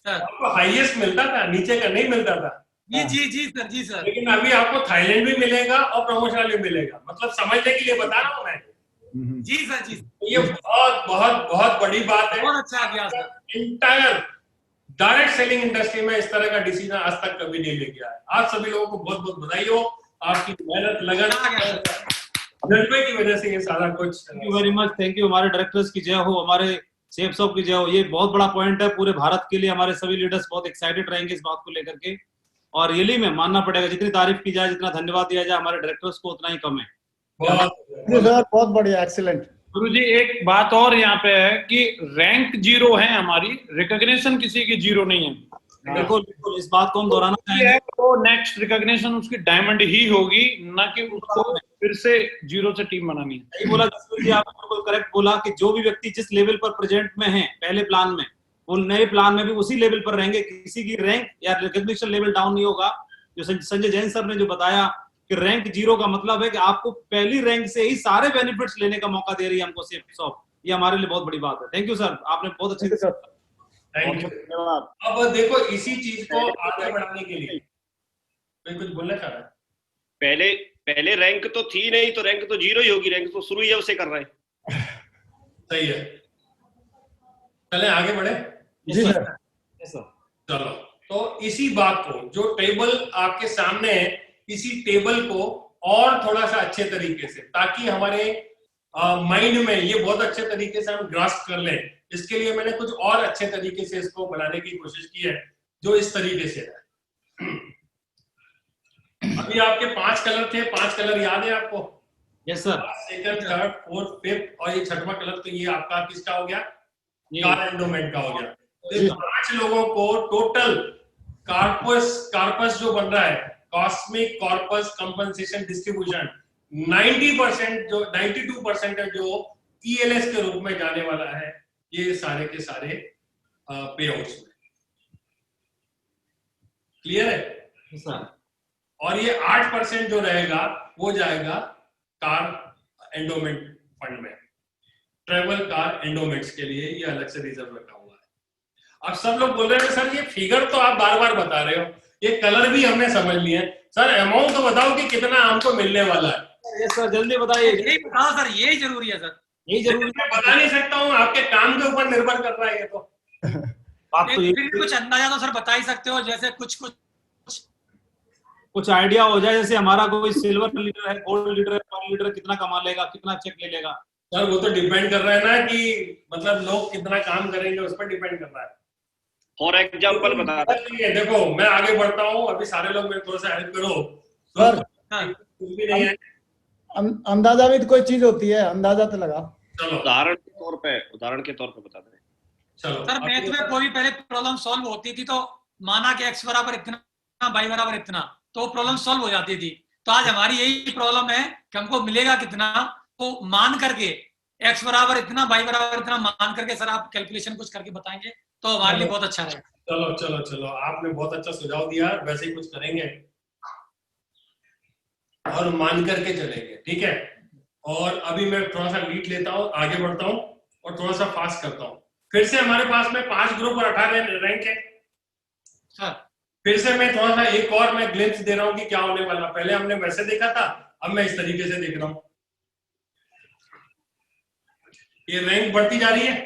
सर आपको हाईएस्ट मिलता था, नीचे का नहीं मिलता था। जी सर। लेकिन अभी आपको थाईलैंड भी मिलेगा और प्रमोशनल भी मिलेगा। मतलब समझने के लिए बता रहा हूँ मैं। जी सर जी। ये बहुत बहुत बहुत बड़ी बात है। बहुत अच्छा किया sir. Entire direct selling industry में इस तरह का डिसीजन आज तक कभी नहीं ले गया है। आप सभी लोगों को बहुत बहुत बधाई हो। आपकी मेहनत लगन जज्बे की वजह से ये सारा कुछ। Thank you very much, thank you. हमारे डायरेक्टर्स की जय हो, हमारे सेफ शॉप की जय हो। ये बहुत बड़ा पॉइंट है पूरे भारत के लिए। हमारे सभी लीडर्स बहुत एक्साइटेड रहेंगे इस बात को लेकर के। और रियली में मानना पड़ेगा, जितनी तारीफ की जाए, जितना धन्यवाद दिया जाए हमारे डायरेक्टर्स को, उतना ही कम है। बहुत बढ़िया, एक्सीलेंट। गुरुजी एक बात और यहाँ पे है कि रैंक 0 है हमारी, रिकॉग्निशन किसी की 0 नहीं है। बिल्कुल बिल्कुल, इस बात को हम दोहराना चाहेंगे। तो नेक्स्ट रिकॉग्निशन उसकी डायमंड ही होगी, ना कि उसको फिर से 0 से टीम बनानी है। सही बोला जसवीर जी, आपने बिल्कुल करेक्ट बोला कि जो भी व्यक्ति जिस लेवल पर प्रेजेंट में है पहले प्लान में, वो नए प्लान में भी उसी लेवल पर रहेंगे। किसी की रैंक या रिकॉग्निशन लेवल डाउन नहीं होगा। जो संजय जैन सर ने जो बताया कि रैंक 0 का मतलब है कि आपको पहली रैंक से ही सारे बेनिफिट्स लेने का मौका दे रही है हमको सेफ शॉप। ये हमारे लिए बहुत बड़ी बात है। थैंक यू सर, आपने बहुत अच्छी थैंक यू। अब देखो इसी चीज को आगे बढ़ाने के लिए मैं कुछ बोलना चाह रहा है। पहले रैंक तो थी नहीं, तो रैंक तो 0 ही होगी। रैंक तो शुरू ही से कर रहे हैं। सही है, चले आगे बढ़े। जी सर। चलो, तो इसी बात को, जो टेबल आपके सामने है, इसी टेबल को और थोड़ा सा अच्छे तरीके से, ताकि हमारे माइंड में ये बहुत अच्छे तरीके से हम ग्रास्प कर लें, इसके लिए मैंने कुछ और अच्छे तरीके से इसको बनाने की कोशिश की है, जो इस तरीके से है। अभी आपके 5 कलर थे, 5 कलर याद है आपको? Yes sir. Second, third, fourth, fifth और ये 6वां कलर, तो ये आपका किसका हो गया? कार एंडोमेंट का हो गया। तो 5 लोगों को टोटल कार्पस जो बन रहा है, कॉस्मिक कॉर्पस कंपनसेशन डिस्ट्रीब्यूशन, 90% जो 92% है जो ELS के रूप में जाने वाला है, ये सारे के सारे पे आउट्स में। क्लियर है सर? और ये 8% जो रहेगा वो जाएगा कार एंडोमेंट फंड में, ट्रेवल कार एंडोमेंट्स के लिए ये अलग से रिजर्व रखा हुआ है। अब सब लोग बोल रहे हैं सर ये फिगर तो आप बार बार बता रहे हो, ये कलर भी हमने समझ लिए, सर अमाउंट तो बताओ कि कितना हमको मिलने वाला है। यस सर, जल्दी बताइए। यही बताओ सर, यही जरूरी है सर। यही जरूरी मैं बता नहीं सकता हूँ, आपके काम के ऊपर निर्भर कर रहा है ये तो। बात तो ये, कुछ अंदाजा तो सर बता ही सकते हो, जैसे कुछ आइडिया हो जाए। जैसे हमारा कोई सिल्वर लीडर है, गोल्ड लीडर है, पर्ल लीडर कितना कमा लेगा, कितना चेक ले लेगा? सर वो तो डिपेंड कर रहा है ना कि मतलब लोग कितना काम करेंगे, उस पर डिपेंड कर रहा है। फॉर एग्जाम्पल बता दे, देखो मैं आगे बढ़ता हूँ, अभी सारे लोग मेरे थोड़ा सा हेल्प करो सर। कुछ भी नहीं है, अंदाजा भी तो कोई चीज होती है, अंदाजा तो लगा। चलो उदाहरण के तौर पे बता दें। चलो सर मैथ में कोई भी पहले प्रॉब्लम सॉल्व होती थी तो माना कि x बराबर इतना, y बराबर इतना, तो प्रॉब्लम सॉल्व हो जाती थी। तो आज हमारी यही प्रॉब्लम है कि हमको मिलेगा कितना, तो मान करके x बराबर इतना, y बराबर इतना मान करके सर आप कैलकुलेशन कुछ करके बताएंगे तो हमारे लिए बहुत अच्छा रहेगा। चलो चलो चलो, आपने बहुत अच्छा सुझाव दिया, वैसे ही कुछ करेंगे और मान करके चलेंगे, ठीक है। और अभी मैं थोड़ा सा लीड लेता हूँ, आगे बढ़ता हूँ और थोड़ा सा फास्ट करता हूँ। फिर से हमारे पास में 5 ग्रुप और 18 रैंक है सर। फिर से मैं थोड़ा सा एक और मैं ग्लिम्स दे रहा हूँ कि क्या होने वाला। पहले हमने वैसे देखा था, अब मैं इस तरीके से देख रहा हूँ। ये रैंक बढ़ती जा रही है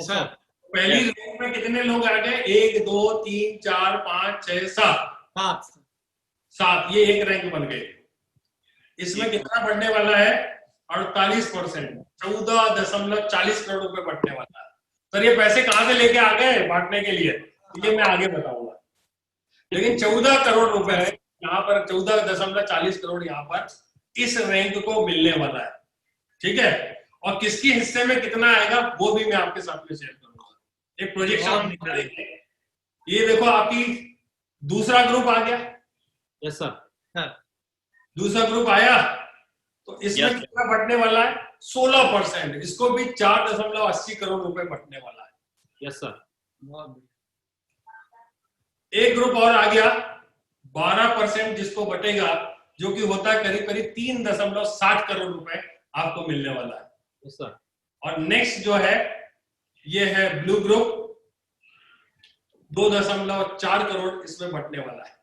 सर। पहली रैंक में कितने लोग आ गए? 1 2 3 4 5 6 7 7, ये एक रैंक बन गई। इसमें कितना बढ़ने वाला है? 48%, 14.40 करोड़ रुपए बढ़ने वाला है। सर ये पैसे कहां से लेके आ गए बांटने के लिए, ये मैं आगे बताऊंगा। लेकिन 14 करोड़ रुपए यहाँ पर, 14.40 करोड़ यहाँ पर इस रैंक को मिलने वाला है, ठीक है। और किसके हिस्से में कितना आएगा वो भी मैं आपके साथ में शेयर करूंगा। एक प्रोजेक्शन हम निकालेंगे। ये देखो आपकी दूसरा ग्रुप आ गया। Yes sir. दूसरा ग्रुप आया तो इसमें Yes, कितना बढ़ने वाला है? 16%। इसको भी 4.80 करोड़ रुपए बढ़ने वाला है। Yes sir. एक ग्रुप और आ गया 12%, जिसको बटेगा, जो कि होता है करीब करीब 3.60 करोड़ रुपए आपको मिलने वाला है। Yes sir. और नेक्स्ट जो है ये है ब्लू ग्रुप, 2.4 करोड़ इसमें बटने वाला है,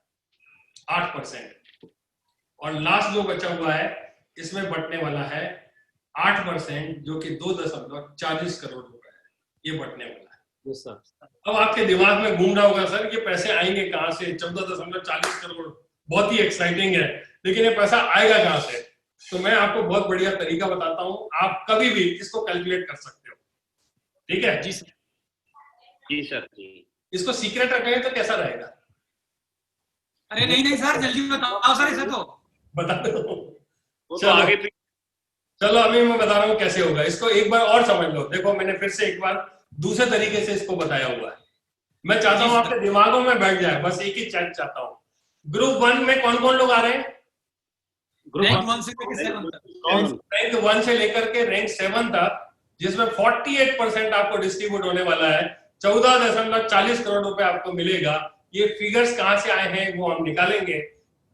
8%। और लास्ट जो बचा हुआ है इसमें बटने वाला है 8%, जो कि 2.40 करोड़ रुपए है, ये बटने वाला है। Yes sir. अब आपके दिमाग में घूम रहा होगा सर ये पैसे आएंगे कहां से? 14.40 करोड़ बहुत ही एक्साइटिंग है, लेकिन ये पैसा आएगा कहां से? तो मैं आपको बहुत बढ़िया तरीका बताता हूं, आप कभी भी इसको कैलकुलेट कर सकते हो, ठीक है जी सर। जी सर जी। इसको सीक्रेट रखेंगे तो कैसा रहेगा? अरे नहीं सर, जल्दी बताओ सर इसे तो। बता दो। वो तो चलो। आगे चलो अभी मैं बता रहा हूँ कैसे होगा, इसको एक बार और समझ लो। देखो मैंने फिर से एक बार दूसरे तरीके से इसको बताया हुआ है। मैं चाहता हूँ आपके दिमागों में बैठ जाए, बस एक ही चेक चाहता हूँ। ग्रुप 1 में कौन कौन लोग आ रहे हैं? रैंक 1 से लेकर 7 तक। रैंक 1 से लेकर के रैंक 7 तक, जिसमें 48% आपको डिस्ट्रीब्यूट होने वाला है, 14.40 करोड़ रुपए आपको मिलेगा। ये फिगर्स कहां से आए हैं वो हम निकालेंगे।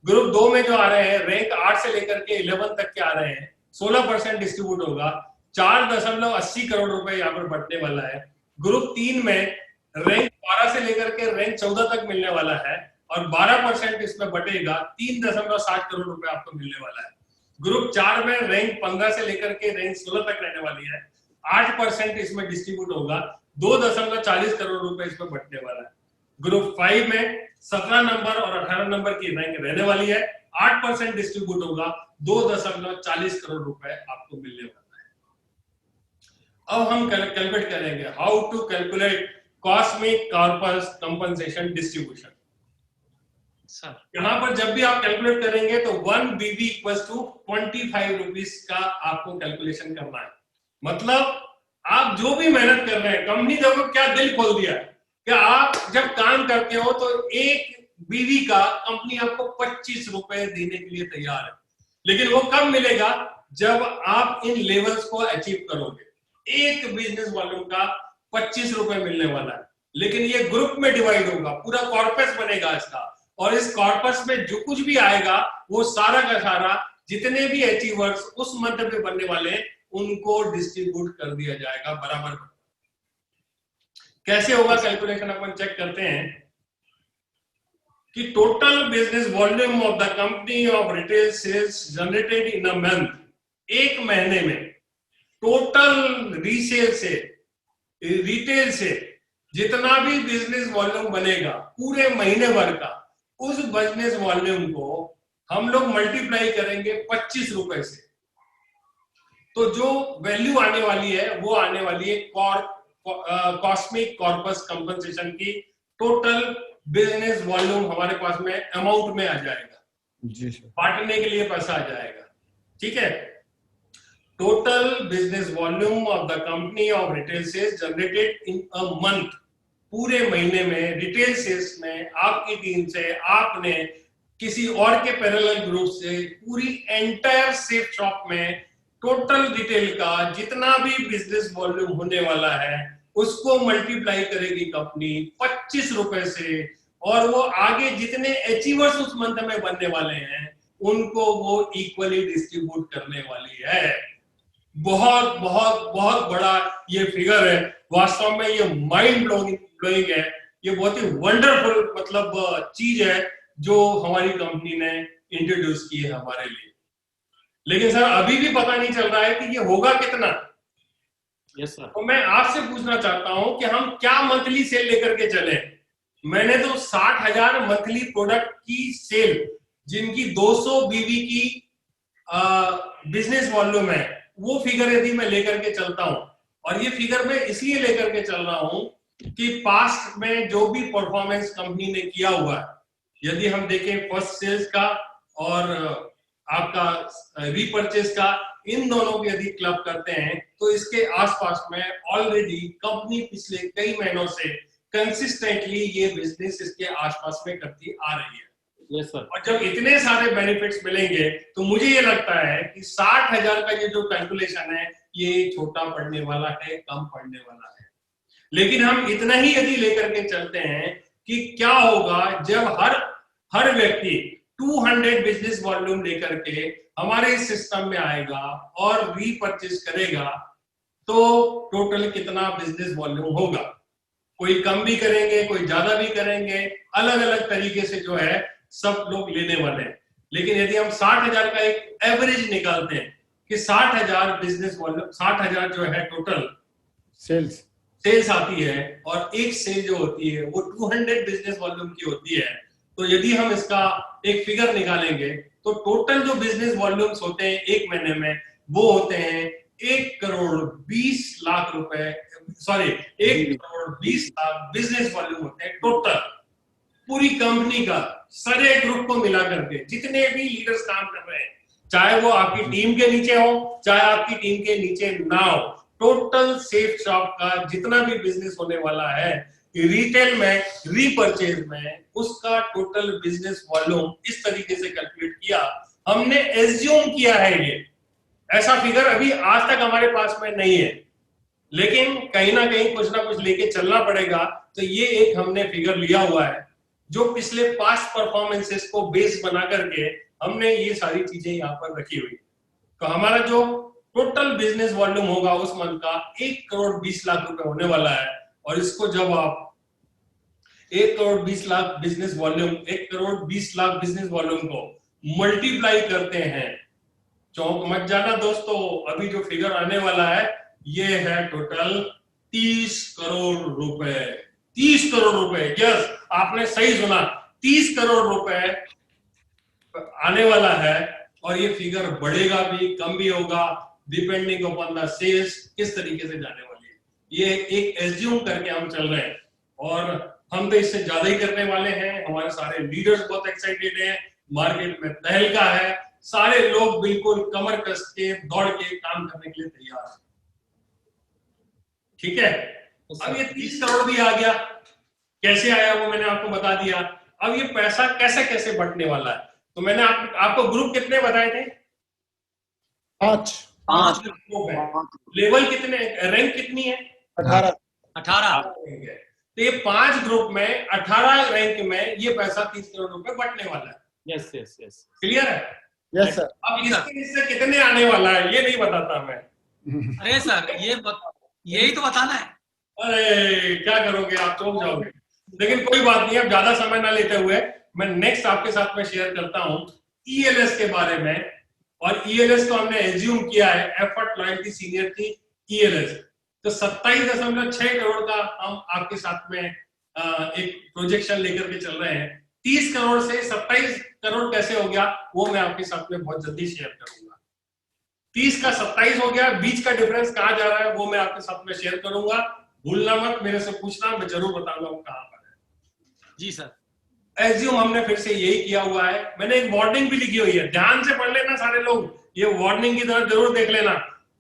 ग्रुप 2 में जो आ रहे हैं, रैंक 8 से लेकर के 11 तक के आ रहे हैं, 16% डिस्ट्रीब्यूट होगा, 4.80 करोड़ रुपए यहाँ पर बढ़ने वाला है। ग्रुप 3 में रैंक 12 से लेकर के रैंक 14 तक मिलने वाला है और 12% इसमें बटेगा, 3.60 करोड़ रुपए आपको मिलने वाला है। ग्रुप 4 में रैंक 15 से लेकर के रैंक 16 तक रहने वाली है, 8% इसमें डिस्ट्रीब्यूट होगा, 2.40 करोड़ रुपए इसमें बटने वाला है। ग्रुप 5 में 17 नंबर और 18 नंबर की रैंक रहने वाली है, 8% डिस्ट्रीब्यूट होगा, 2.40 करोड़ रुपए आपको मिलने वाला है। अब हम कैलकुलेट करेंगे how to calculate cosmic corpus compensation distribution. Sir यहाँ पर जब भी आप कैलकुलेट करेंगे तो 1 BV इक्वल्स टू 25 रुपीज का आपको कैलकुलेशन करना है। मतलब आप जो भी मेहनत कर रहे हैं, कंपनी देखो क्या दिल खोल दिया है कि आप जब काम करते हो तो 1 BV का कंपनी आपको 25 रुपए देने के लिए तैयार है। लेकिन वो कब मिलेगा? जब आप इन लेवल्स को अचीव करोगे। एक बिजनेस वॉल्यूम का 25 रुपए मिलने वाला है, लेकिन ये ग्रुप में डिवाइड होगा, पूरा कॉर्पस बनेगा इसका, और इस कॉर्पस में जो कुछ भी आएगा वो सारा का सारा जितने भी अचीवर्स उस मंथ में बनने वाले हैं उनको डिस्ट्रीब्यूट कर दिया जाएगा बराबर। कैसे होगा कैलकुलेशन अपन चेक करते हैं कि total business volume of the company of retail sales generated in a month, एक महीने में टोटल रीसेल से, रिटेल से जितना भी बिजनेस वॉल्यूम बनेगा पूरे महीने भर का, उस बिजनेस वॉल्यूम को हम लोग मल्टीप्लाई करेंगे 25 रुपए से। तो जो वैल्यू आने वाली है वो आने वाली है कॉस्मिक कॉर्पस कंपनसेशन की। टोटल बिजनेस वॉल्यूम हमारे पास में अमाउंट में आ जाएगा, जी सर। बांटने के लिए पैसा आ जाएगा, ठीक है। Total business volume of the company of retail sales generated in a month, पूरे महीने में रिटेल सेल्स में आपकी टीम से, आपने किसी और के पैरेलल ग्रुप से, पूरी एंटायर सेफ शॉप में टोटल रिटेल का जितना भी बिजनेस वॉल्यूम होने वाला है उसको मल्टीप्लाई करेगी कंपनी 25 रुपए से, और वो आगे जितने अचीवर्स उस मंथ में बनने वाले हैं उनको वो इक्वली डिस्ट्रीब्यूट करने वाली है। बहुत बहुत बहुत बड़ा ये फिगर है, वास्तव में ये माइंड ब्लोइंग है, ये बहुत ही वंडरफुल मतलब चीज है जो हमारी कंपनी ने इंट्रोड्यूस की है हमारे लिए। लेकिन सर अभी भी पता नहीं चल रहा है कि ये होगा कितना। Yes sir. तो मैं आपसे पूछना चाहता हूं कि हम क्या मंथली सेल लेकर के चले। मैंने तो 60,000 मंथली प्रोडक्ट की सेल जिनकी 200 बीवी की बिजनेस वॉल्यूम है, वो फिगर यदि मैं लेकर के चलता हूं, और ये फिगर मैं इसलिए लेकर के चल रहा हूं कि पास्ट में जो भी परफॉर्मेंस कंपनी ने किया हुआ है, यदि हम देखें फर्स्ट सेल्स का और आपका रीपरचेज का, इन दोनों को यदि क्लब करते हैं तो इसके आसपास में ऑलरेडी कंपनी पिछले कई महीनों से कंसिस्टेंटली ये बिजनेस इसके आसपास में करती आ रही है। Yes sir. और जब इतने सारे बेनिफिट्स मिलेंगे तो मुझे ये लगता है कि 60,000 का ये जो कैलकुलेशन है ये छोटा पड़ने वाला है, कम पड़ने वाला है। लेकिन हम इतना ही यदि लेकर के चलते हैं कि क्या होगा जब हर व्यक्ति 200 बिजनेस वॉल्यूम लेकर के हमारे इस सिस्टम में आएगा और रीपरचेज करेगा, तो टोटल कितना बिजनेस वॉल्यूम होगा। कोई कम भी करेंगे, कोई ज्यादा भी करेंगे, अलग अलग तरीके से जो है सब लोग लेने वाले हैं। लेकिन यदि हम 60,000 का एक एवरेज निकालते हैं कि 60,000 बिजनेस वॉल्यूम, 60,000 जो है टोटल सेल्स आती है, और एक सेल जो होती है वो 200 बिजनेस वॉल्यूम की होती है, तो यदि हम इसका एक फिगर निकालेंगे तो टोटल जो बिजनेस वॉल्यूम्स होते हैं एक महीने में वो होते हैं 1,20,00,000 रुपए, सॉरी 1,20,00,000 बिजनेस वॉल्यूम होते हैं टोटल पूरी कंपनी का, सारे ग्रुप को मिला करके जितने भी लीडर्स काम कर रहे हैं, चाहे वो आपकी टीम के नीचे हो चाहे आपकी टीम के नीचे ना हो, टोटल सेफ शॉप का जितना भी बिजनेस होने वाला है रिटेल में, रीपरचेज में, उसका टोटल बिजनेस वॉल्यूम इस तरीके से कैलकुलेट किया। हमने एज्यूम किया है, ये ऐसा फिगर अभी आज तक हमारे पास में नहीं है, लेकिन कहीं ना कहीं कुछ ना कुछ लेके चलना पड़ेगा। तो ये एक हमने फिगर लिया हुआ है जो पिछले पास्ट परफॉर्मेंसेस को बेस बना करके हमने ये सारी चीजें यहाँ पर रखी हुई। तो हमारा जो टोटल बिजनेस वॉल्यूम होगा उस मंथ का 1,20,00,000 रुपए होने वाला है, और इसको जब आप 1,20,00,000 बिजनेस वॉल्यूम, 1,20,00,000 बिजनेस वॉल्यूम को मल्टीप्लाई करते हैं, चौंक मत जाना दोस्तों, अभी जो फिगर आने वाला है ये है टोटल 30 करोड़ रुपए। 30 करोड़ रुपए, यस आपने सही सुना, 30 करोड़ रुपए आने वाला है। और ये फिगर बढ़ेगा भी, कम भी होगा, डिपेंडिंग अपॉन द सेल्स किस तरीके से जाने वाली है। ये एक एज्यूम करके हम चल रहे हैं, और हम तो इससे ज्यादा ही करने वाले हैं। हमारे सारे लीडर्स बहुत एक्साइटेड हैं, मार्केट में तहलका है, सारे लोग बिल्कुल कमर कस के दौड़ के काम करने के लिए तैयार हैं। ठीक है, अब ये 30 करोड़ भी आ गया, कैसे आया वो मैंने आपको बता दिया। अब ये पैसा कैसे कैसे बंटने वाला है, तो मैंने आपको ग्रुप कितने बताए थे? 5 ग्रुप है। लेवल कितने, रैंक कितनी है? 18 तो ये 5 ग्रुप में 18 रैंक में ये पैसा 30 करोड़ रुपए बंटने वाला है। यस यस यस, क्लियर है? Yes sir. अब इसके हिस्से कितने आने वाला है ये नहीं बताता मैं। अरे सर यही तो बताना है। अरे क्या करोगे आप, चौंक जाओगे। लेकिन कोई बात नहीं, अब ज्यादा समय ना लेते हुए मैं नेक्स्ट आपके साथ में शेयर करता हूं ईएलएस के बारे में। और ईएलएस को हमने एज्यूम किया है एफर्ट लॉयल्टी सीनियर की ईएलएस, तो 27.6 करोड़ का हम आपके साथ में एक प्रोजेक्शन लेकर के चल रहे हैं। 30 करोड़ से 27 करोड़ कैसे हो गया वो मैं आपके साथ में बहुत जल्दी शेयर करूंगा। 30 का 27 हो गया, बीच का डिफरेंस कहाँ जा रहा है वो मैं आपके साथ में शेयर करूंगा। भूलना मत, मेरे से पूछना, मैं जरूर बताऊंगा वो कहाँ पर है। जी सर। एज्यूम हमने फिर से यही किया हुआ है। मैंने एक वार्निंग भी लिखी हुई है, ध्यान से पढ़ लेना सारे लोग, ये वार्निंग की तरह जरूर देख लेना।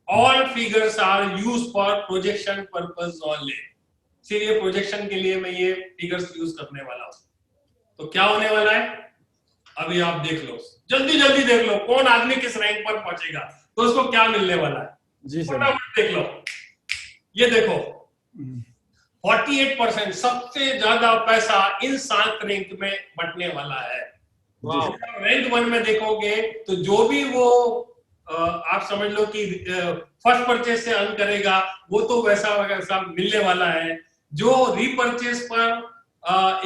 All figures are use for projection purpose only. सिर्फ ये प्रोजेक्शन के लिए मैं ये फिगर्स यूज करने वाला हूं। तो क्या होने वाला है अभी आप देख लो, जल्दी जल्दी देख लो कौन आदमी किस रैंक पर पहुंचेगा, तो उसको क्या मिलने वाला है जी सर। फटाफट देख लो। ये देखो 48% सबसे ज्यादा पैसा इन 7 रैंक में बंटने वाला है। रैंक 1 में देखोगे तो जो भी वो आप समझ लो कि फर्स्ट परचेज से अर्न करेगा वो तो वैसा वैसा मिलने वाला है। जो रीपरचेज पर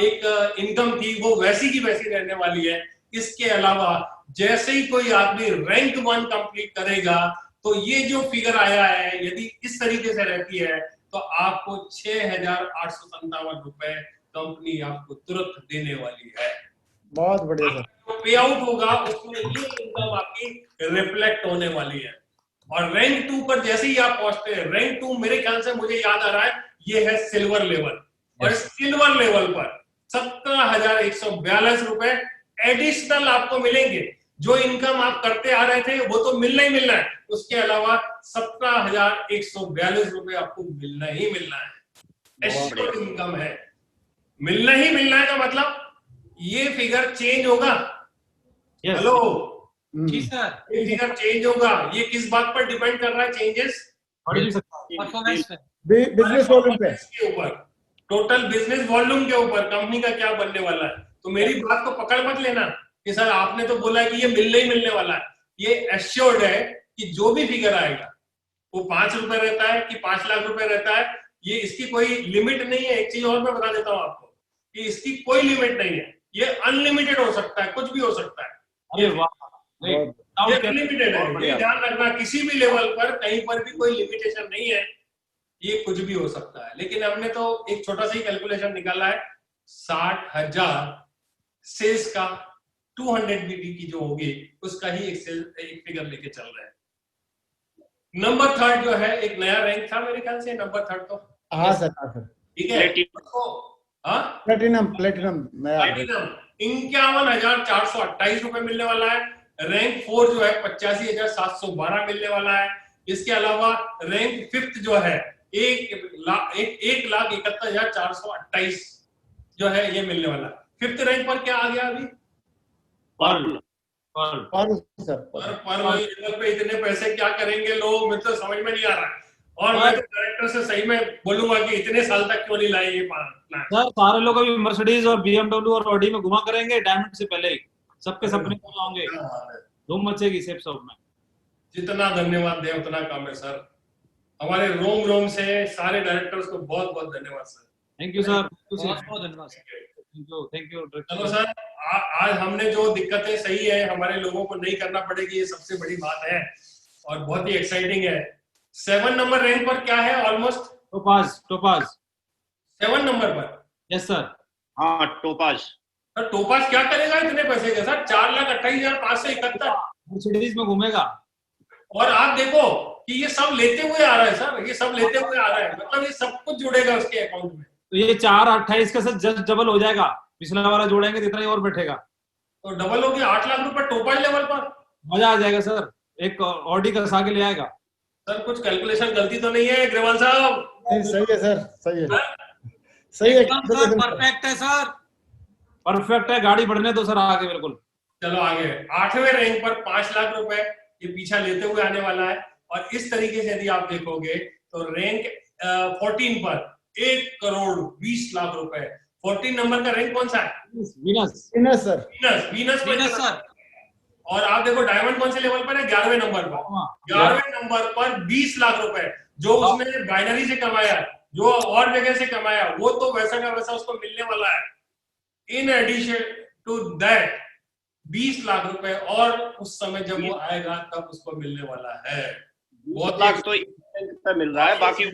एक इनकम थी वो वैसी की वैसी रहने वाली है। इसके अलावा जैसे ही कोई आदमी रैंक 1 कंप्लीट करेगा तो ये जो फिगर आया है यदि इस तरीके से रहती है तो आपको 6,857 रुपए कंपनी आपको तुरंत देने वाली है। बहुत बढ़िया सर। जो पे आउट होगा उसमें ये इनकम आपकी रिफ्लेक्ट होने वाली है। और रैंक 2 पर जैसे ही आप पहुंचते हैं, रैंक 2 मेरे ख्याल से मुझे याद आ रहा है ये है सिल्वर लेवल, और सिल्वर लेवल पर 17,142 रुपए एडिशनल आपको मिलेंगे। जो इनकम आप करते आ रहे थे वो तो मिलना ही मिलना है, उसके अलावा 17,142 रुपए आपको मिलना ही मिलना है। एश्योर्ड इनकम है, मिलना ही मिलना है का मतलब ये फिगर चेंज होगा। Yes. हेलो, जी सर, ये फिगर चेंज होगा। ये किस बात पर डिपेंड कर रहा है चेंजेस? बढ़ भी सकता है। परफॉर्मेंस पे। बिजनेस वॉल्यूम पे। के ऊपर, टोटल बिजनेस वॉल्यूम के ऊपर कंपनी का क्या बनने वाला है। तो मेरी बात को पकड़ मत लेना कि सर आपने तो बोला है कि ये मिलने ही मिलने वाला है। ये एश्योर्ड है कि जो भी फिगर आएगा वो 5 रुपए रहता है कि 5 लाख रुपए रहता है, ये इसकी कोई लिमिट नहीं है। एक चीज और मैं बता देता हूँ आपको कि इसकी कोई लिमिट नहीं है, ये अनलिमिटेड हो सकता है, कुछ भी हो सकता है। अरे वाह, ये अनलिमिटेड है, ये ध्यान रखना। किसी भी लेवल पर कहीं पर भी कोई लिमिटेशन नहीं है, ये कुछ भी हो सकता है। लेकिन हमने तो एक छोटा सा ही कैलकुलेशन निकाला है, 60,000 सेल्स का 200 बीबी की जो होगी उसका ही एक फिगर लेके चल रहा है। नंबर 3 जो है, एक नया रैंक था मेरे ख्याल से नंबर 3 तो। हाँ सर, हाँ सर। ठीक है, प्लेटिनम नया। प्लेटिनम 51,428 रुपए मिलने वाला है। रैंक 4 जो है 85,712 मिलने वाला है। इसके अलावा रैंक 5 जो है 1,71,428 जो है ये मिलने वाला है। 5th रैंक पर क्या आ गया अभी? और सर पर लेवल पे इतने पैसे क्या करेंगे लोग, मुझे तो समझ में नहीं आ रहा है। और मैं तो डायरेक्टर से सही में बोलूंगा कि इतने साल तक क्यों नहीं लाए ये प्लान। सर सारे लोग अभी मर्सिडीज और BMW और ऑडी में घुमा करेंगे डायमंड से पहले ही। सबके सपने पूरे होंगे, धूम मचेगी सेफ शॉप में। जितना धन्यवाद दे उतना कम है सर। हमारे रोम रोम से सारे डायरेक्टर्स को बहुत बहुत धन्यवाद सर। थैंक यू सर, बहुत बहुत धन्यवाद सर। Thank you. चलो सर, आज हमने जो दिक्कतें सही है हमारे लोगों को नहीं करना पड़ेगी, ये सबसे बड़ी बात है और बहुत ही एक्साइटिंग है। 7 नंबर रैंक पर क्या है? ऑलमोस्ट टोपाज 7 नंबर पर। Yes sir. हाँ, टोपाज। सर टोपाज क्या करेगा इतने पैसे के सर? 4,28,571। मर्सिडीज में घूमेगा। और आप देखो कि ये सब लेते हुए आ रहा है सर, ये सब लेते हुए आ रहा है, मतलब ये सब कुछ जुड़ेगा उसके अकाउंट में। तो ये 4,28 का सर जस्ट डबल हो जाएगा। पिछला वाला जोड़ेंगे तो इतना ही और बैठेगा, तो डबल हो गया 8 लाख रुपए टोपाज लेवल पर। मजा आ जाएगा सर। एक ऑडी का साके ले आएगा। सर कुछ कैलकुलेशन गलती तो नहीं है ग्रेवाल साहब? नहीं, सही है सर, सही है, सही है, एकदम सर परफेक्ट है सर, परफेक्ट है। गाड़ी बढ़ने दो सर आगे बिल्कुल। चलो आगे 8वें रैंक पर 5 लाख रुपए ये पीछा लेते हुए आने वाला है। और इस तरीके से यदि आप देखोगे तो रैंक 14 पर 1,20,00,000 रुपए। 14 नंबर का रैंक कौन सा है? Venus sir. Venus sir. और आप देखो डायमंड कौन से लेवल पर है? 11वें नंबर पर। 11वें नंबर पर 20 लाख रुपए जो उसने बाइनरी से कमाया, जो और जगह से कमाया, वो तो वैसा का वैसा उसको मिलने वाला है। In addition to that 20 lakh रुपए और उस समय जब वो आएगा तब उसको मिलने वाला है। 20 लाख तो मिल रहा है, बाकी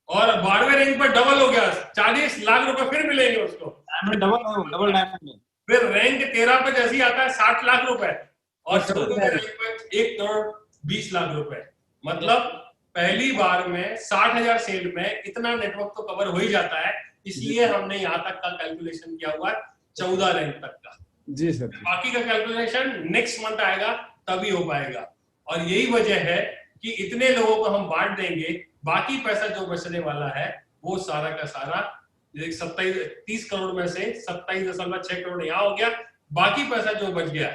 और 12वें रैंक पर डबल हो गया, 40 लाख रुपए फिर मिलेंगे उसको। डबल डायमंड में। फिर रैंक 13 पे जैसे ही आता है 60 लाख रुपए और 14वें रैंक पर 1,20,00,000 रुपए। मतलब पहली बार में 60,000 सेल में इतना नेटवर्क तो कवर हो ही जाता है। इसलिए हमने यहाँ तक का कैलकुलेशन किया हुआ है 14 रैंक तक का। जी सर। बाकी का कैलकुलेशन नेक्स्ट मंथ आएगा तभी हो पाएगा। और यही वजह है कि इतने लोगों को हम बांट देंगे, बाकी पैसा जो बचने वाला है वो सारा का सारा 30 करोड़ में से 27.6 करोड़ यहाँ हो गया। बाकी पैसा जो बच गया,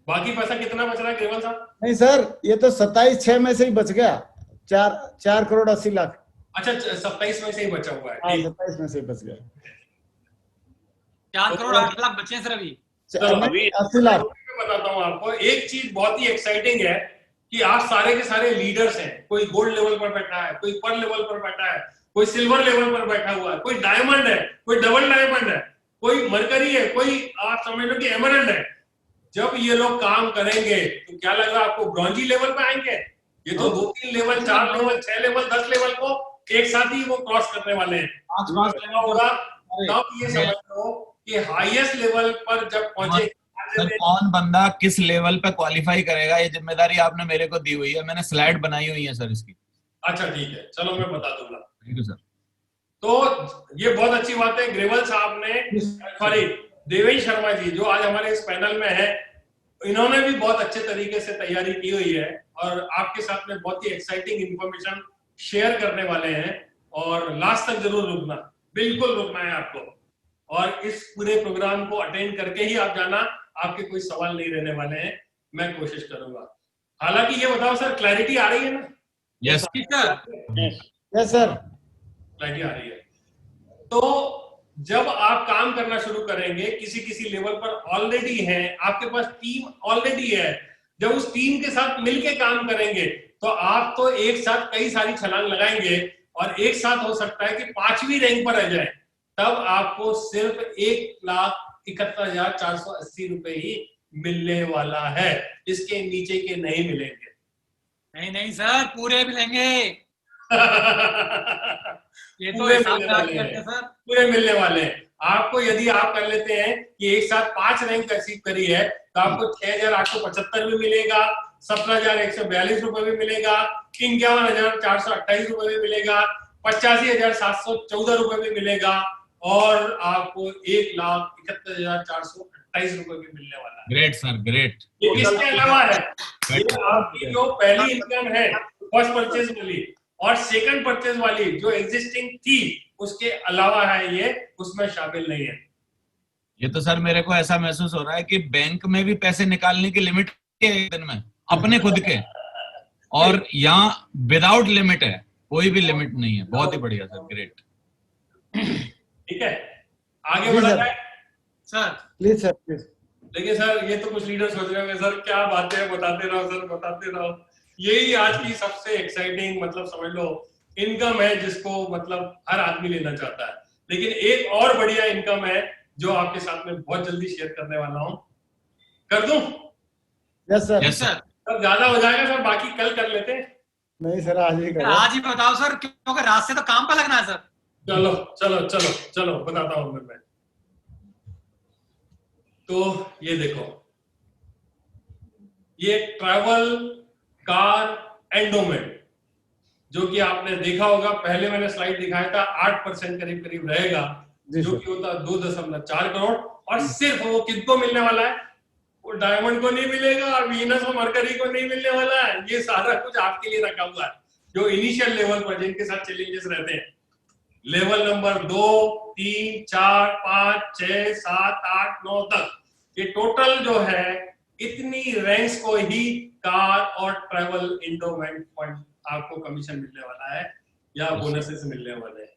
बाकी पैसा कितना बच रहा है ग्रेवाल साहब? नहीं सर, ये तो 27/6 में से ही बच गया, 4 करोड़ 80 लाख। अच्छा 27 में से ही बचा हुआ है। हाँ, 27 में से ही बच गया। 4 करोड़ 8 लाख बचे हैं सर अभी। अभी 80 लाख। बताता हूँ आपको एक चीज बहुत ही एक्साइटिंग है कि आप सारे के सारे लीडर्स हैं। कोई गोल्ड लेवल पर बैठा है, कोई पर्ल लेवल पर बैठा है, कोई सिल्वर लेवल पर बैठा हुआ है, कोई डायमंड है, कोई डबल डायमंड है, कोई मरकरी है, कोई आप समझ लो कि एमरल्ड है। जब ये लोग काम करेंगे तो क्या लग रहा है आपको ब्रॉन्जी लेवल पे आएंगे? ये तो 2-3 लेवल, 4 लेवल, 6 लेवल, 10 लेवल को एक साथ ही वो क्रॉस करने वाले हैं। 5 लेवल होगा तब ये समझ लो कि हाईएस्ट लेवल पर जब पहुंचे सर कौन बंदा किस लेवल पे क्वालिफाई करेगा, ये जिम्मेदारी आपने मेरे को दी हुई है, मैंने स्लाइड बनाई हुई है सर इसकी। अच्छा ठीक है, चलो मैं बता दूंगा। Thank you sir. तो ये बहुत अच्छी बात है, ग्रेवल साहब ने, सॉरी देवेश शर्मा जी जो आज हमारे इस पैनल में है, इन्होंने भी बहुत अच्छे तरीके से तैयारी की हुई है और आपके साथ में बहुत ही एक्साइटिंग इंफॉर्मेशन शेयर करने वाले हैं। और लास्ट तक जरूर रुकना, बिल्कुल रुकना है आपको, और इस पूरे प्रोग्राम को अटेंड करके ही आप जाना, आपके कोई सवाल नहीं रहने वाले हैं, मैं कोशिश करूंगा। हालांकि ये बताओ सर, क्लैरिटी आ रही है ना? यस यस सर, क्लैरिटी आ रही है। तो जब आप काम करना शुरू करेंगे, किसी किसी लेवल पर ऑलरेडी हैं, आपके पास टीम ऑलरेडी है, जब उस टीम के साथ मिलके काम करेंगे तो आप तो एक साथ कई सारी छलांग लगाएंगे और एक साथ हो सकता है कि 5वीं रैंक पर आ जाए, तब आपको सिर्फ 1,71,480 रुपए ही मिलने वाला है, इसके नीचे के नहीं मिलेंगे। नहीं सर, पूरे मिलेंगे। ये तो पूरे हिसाब मिलने वाले करते हैं, सर। पूरे मिलने वाले हैं आपको। यदि आप कर लेते हैं कि एक साथ 5 रैंक अचीव करी है तो आपको 6,875 भी मिलेगा, 17,142 रुपए भी मिलेगा, 51,428 रुपए भी मिलेगा, 85,714 रुपए भी मिलेगा और आपको 1,71,428 रुपए भी मिलने वाला है। Great sir, great. ये किसके अलावा है? ये आपकी जो पहली इनकम है फर्स्ट परचेज वाली और सेकंड परचेज वाली जो एग्जिस्टिंग थी, उसके अलावा है ये, उसमें शामिल नहीं है। ये तो सर मेरे को ऐसा महसूस हो रहा है कि बैंक में भी पैसे निकालने की लिमिट है एक दिन में अपने खुद के, और यहाँ विदाउट लिमिट है, कोई भी लिमिट नहीं है। बहुत ही बढ़िया सर, ग्रेट। ठीक है, आगे जी बढ़ा सर। जाए सर प्लीज सर, प्लीज। देखिए सर, ये तो कुछ लीडर सोच रहे होंगे सर क्या बातें बताते रहो सर, बताते रहो। यही आज की सबसे एक्साइटिंग, मतलब समझ लो इनकम है जिसको मतलब हर आदमी लेना चाहता है। लेकिन एक और बढ़िया इनकम है जो आपके साथ में बहुत जल्दी शेयर करने वाला हूं। कर दूं? Yes sir. Yes sir. Sir ज्यादा हो जाएगा सर, बाकी कल कर लेते हैं। नहीं सर, आज ही करो। आज ही बताओ सर, क्योंकि रात से तो काम पे लगना है सर। चलो चलो चलो चलो बताता हूं मैं। तो ये देखो, ये ट्रैवल कार एंडोमेंट, जो कि आपने देखा होगा, पहले मैंने स्लाइड दिखाया था 8% करीब करीब रहेगा, जो कि होता 2.4 करोड़। और सिर्फ वो किसको मिलने वाला है? वो डायमंड को नहीं मिलेगा, वीनस और मरकरी को नहीं मिलने वाला है। ये सारा कुछ आपके लिए रखा हुआ है, जो इनिशियल लेवल पर जिनके साथ चैलेंजेस रहते हैं, लेवल नंबर 2, 3, 4, 5, 6, 7, 8, 9 तक, ये टोटल जो है इतनी रैंक्स को ही कार और ट्रैवल एंडोमेंट फंड आपको कमीशन मिलने वाला है या बोनसेस मिलने वाले हैं।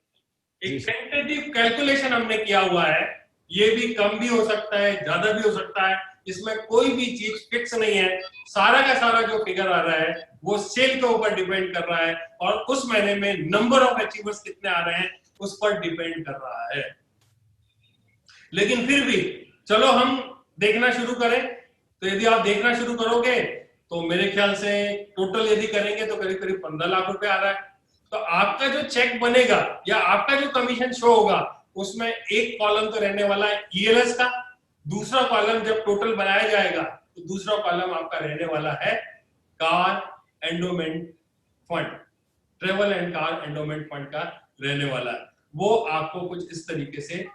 एक टेंटेटिव कैलकुलेशन हमने किया हुआ है, ये भी कम भी हो सकता है, ज्यादा भी हो सकता है, इसमें कोई भी चीज फिक्स नहीं है। सारा का सारा जो फिगर आ रहा है वो सेल के ऊपर डिपेंड कर रहा है और उस महीने में नंबर ऑफ अचीवर्स कितने आ रहे हैं उस पर डिपेंड कर रहा है। लेकिन फिर भी चलो हम देखना शुरू करें। तो यदि आप देखना शुरू करोगे तो मेरे ख्याल से टोटल यदि करेंगे तो करीब करीब 15 लाख रुपए आ रहा है। तो आपका जो चेक बनेगा या आपका जो कमीशन शो होगा उसमें एक कॉलम तो रहने वाला है ईएलएस का, दूसरा कॉलम जब टोटल बनाया जाएगा तो दूसरा कॉलम आपका रहने वाला है car endowment fund, travel and car endowment fund का रहने वाला है। वो आपको कुछ इस तरीके से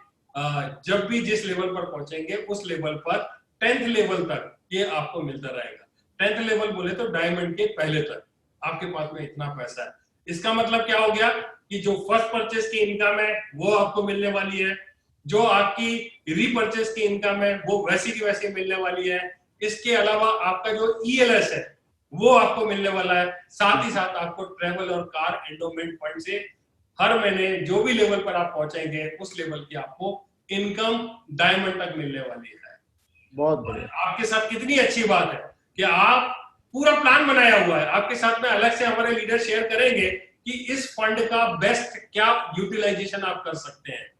जब भी जिस लेवल पर पहुंचेंगे उस लेवल पर 10th लेवल तक ये आपको मिलता रहेगा। 10th लेवल बोले तो डायमंड के पहले तक आपके पास में इतना पैसा है। इसका मतलब क्या हो गया कि जो फर्स्ट परचेस की इनकम है वो आपको मिलने वाली है, जो आपकी रीपरचेस की इनकम है वो वैसी की वैसी मिलने वाली है। इसके अलावा आपका जो ईएलएस है वो आपको मिलने वाला है। साथ ही साथ आपको ट्रेवल और कार एंडोमेंट फंड से हर महीने जो भी लेवल पर आप पहुंचेंगे उस लेवल की आपको इनकम डायमंड तक मिलने वाली है। बहुत बढ़िया। आपके साथ कितनी अच्छी बात है कि आप पूरा प्लान बनाया हुआ है। आपके साथ में अलग से हमारे लीडर शेयर करेंगे कि इस फंड का बेस्ट क्या यूटिलाइजेशन आप कर सकते हैं।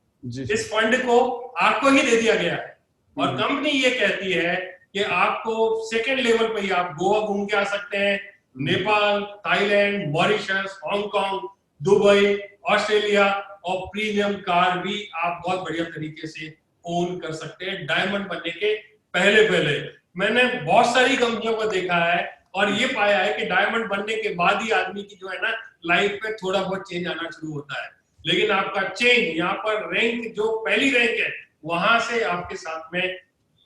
इस फंड को आपको ही दे दिया गया है और कंपनी ये कहती है कि आपको सेकेंड लेवल पे ही आप गोवा घूम के आ सकते हैं, Nepal, Thailand, Mauritius, Hong Kong, Dubai, Australia, और प्रीमियम कार भी आप बहुत बढ़िया तरीके से ओन कर सकते हैं डायमंड बनने के पहले। मैंने बहुत सारी कंपनियों को देखा है और ये पाया है कि डायमंड बनने के बाद ही आदमी की जो है ना लाइफ में थोड़ा बहुत चेंज आना शुरू होता है, लेकिन आपका चेंज यहाँ पर रैंक जो पहली रैंक है वहां से आपके साथ में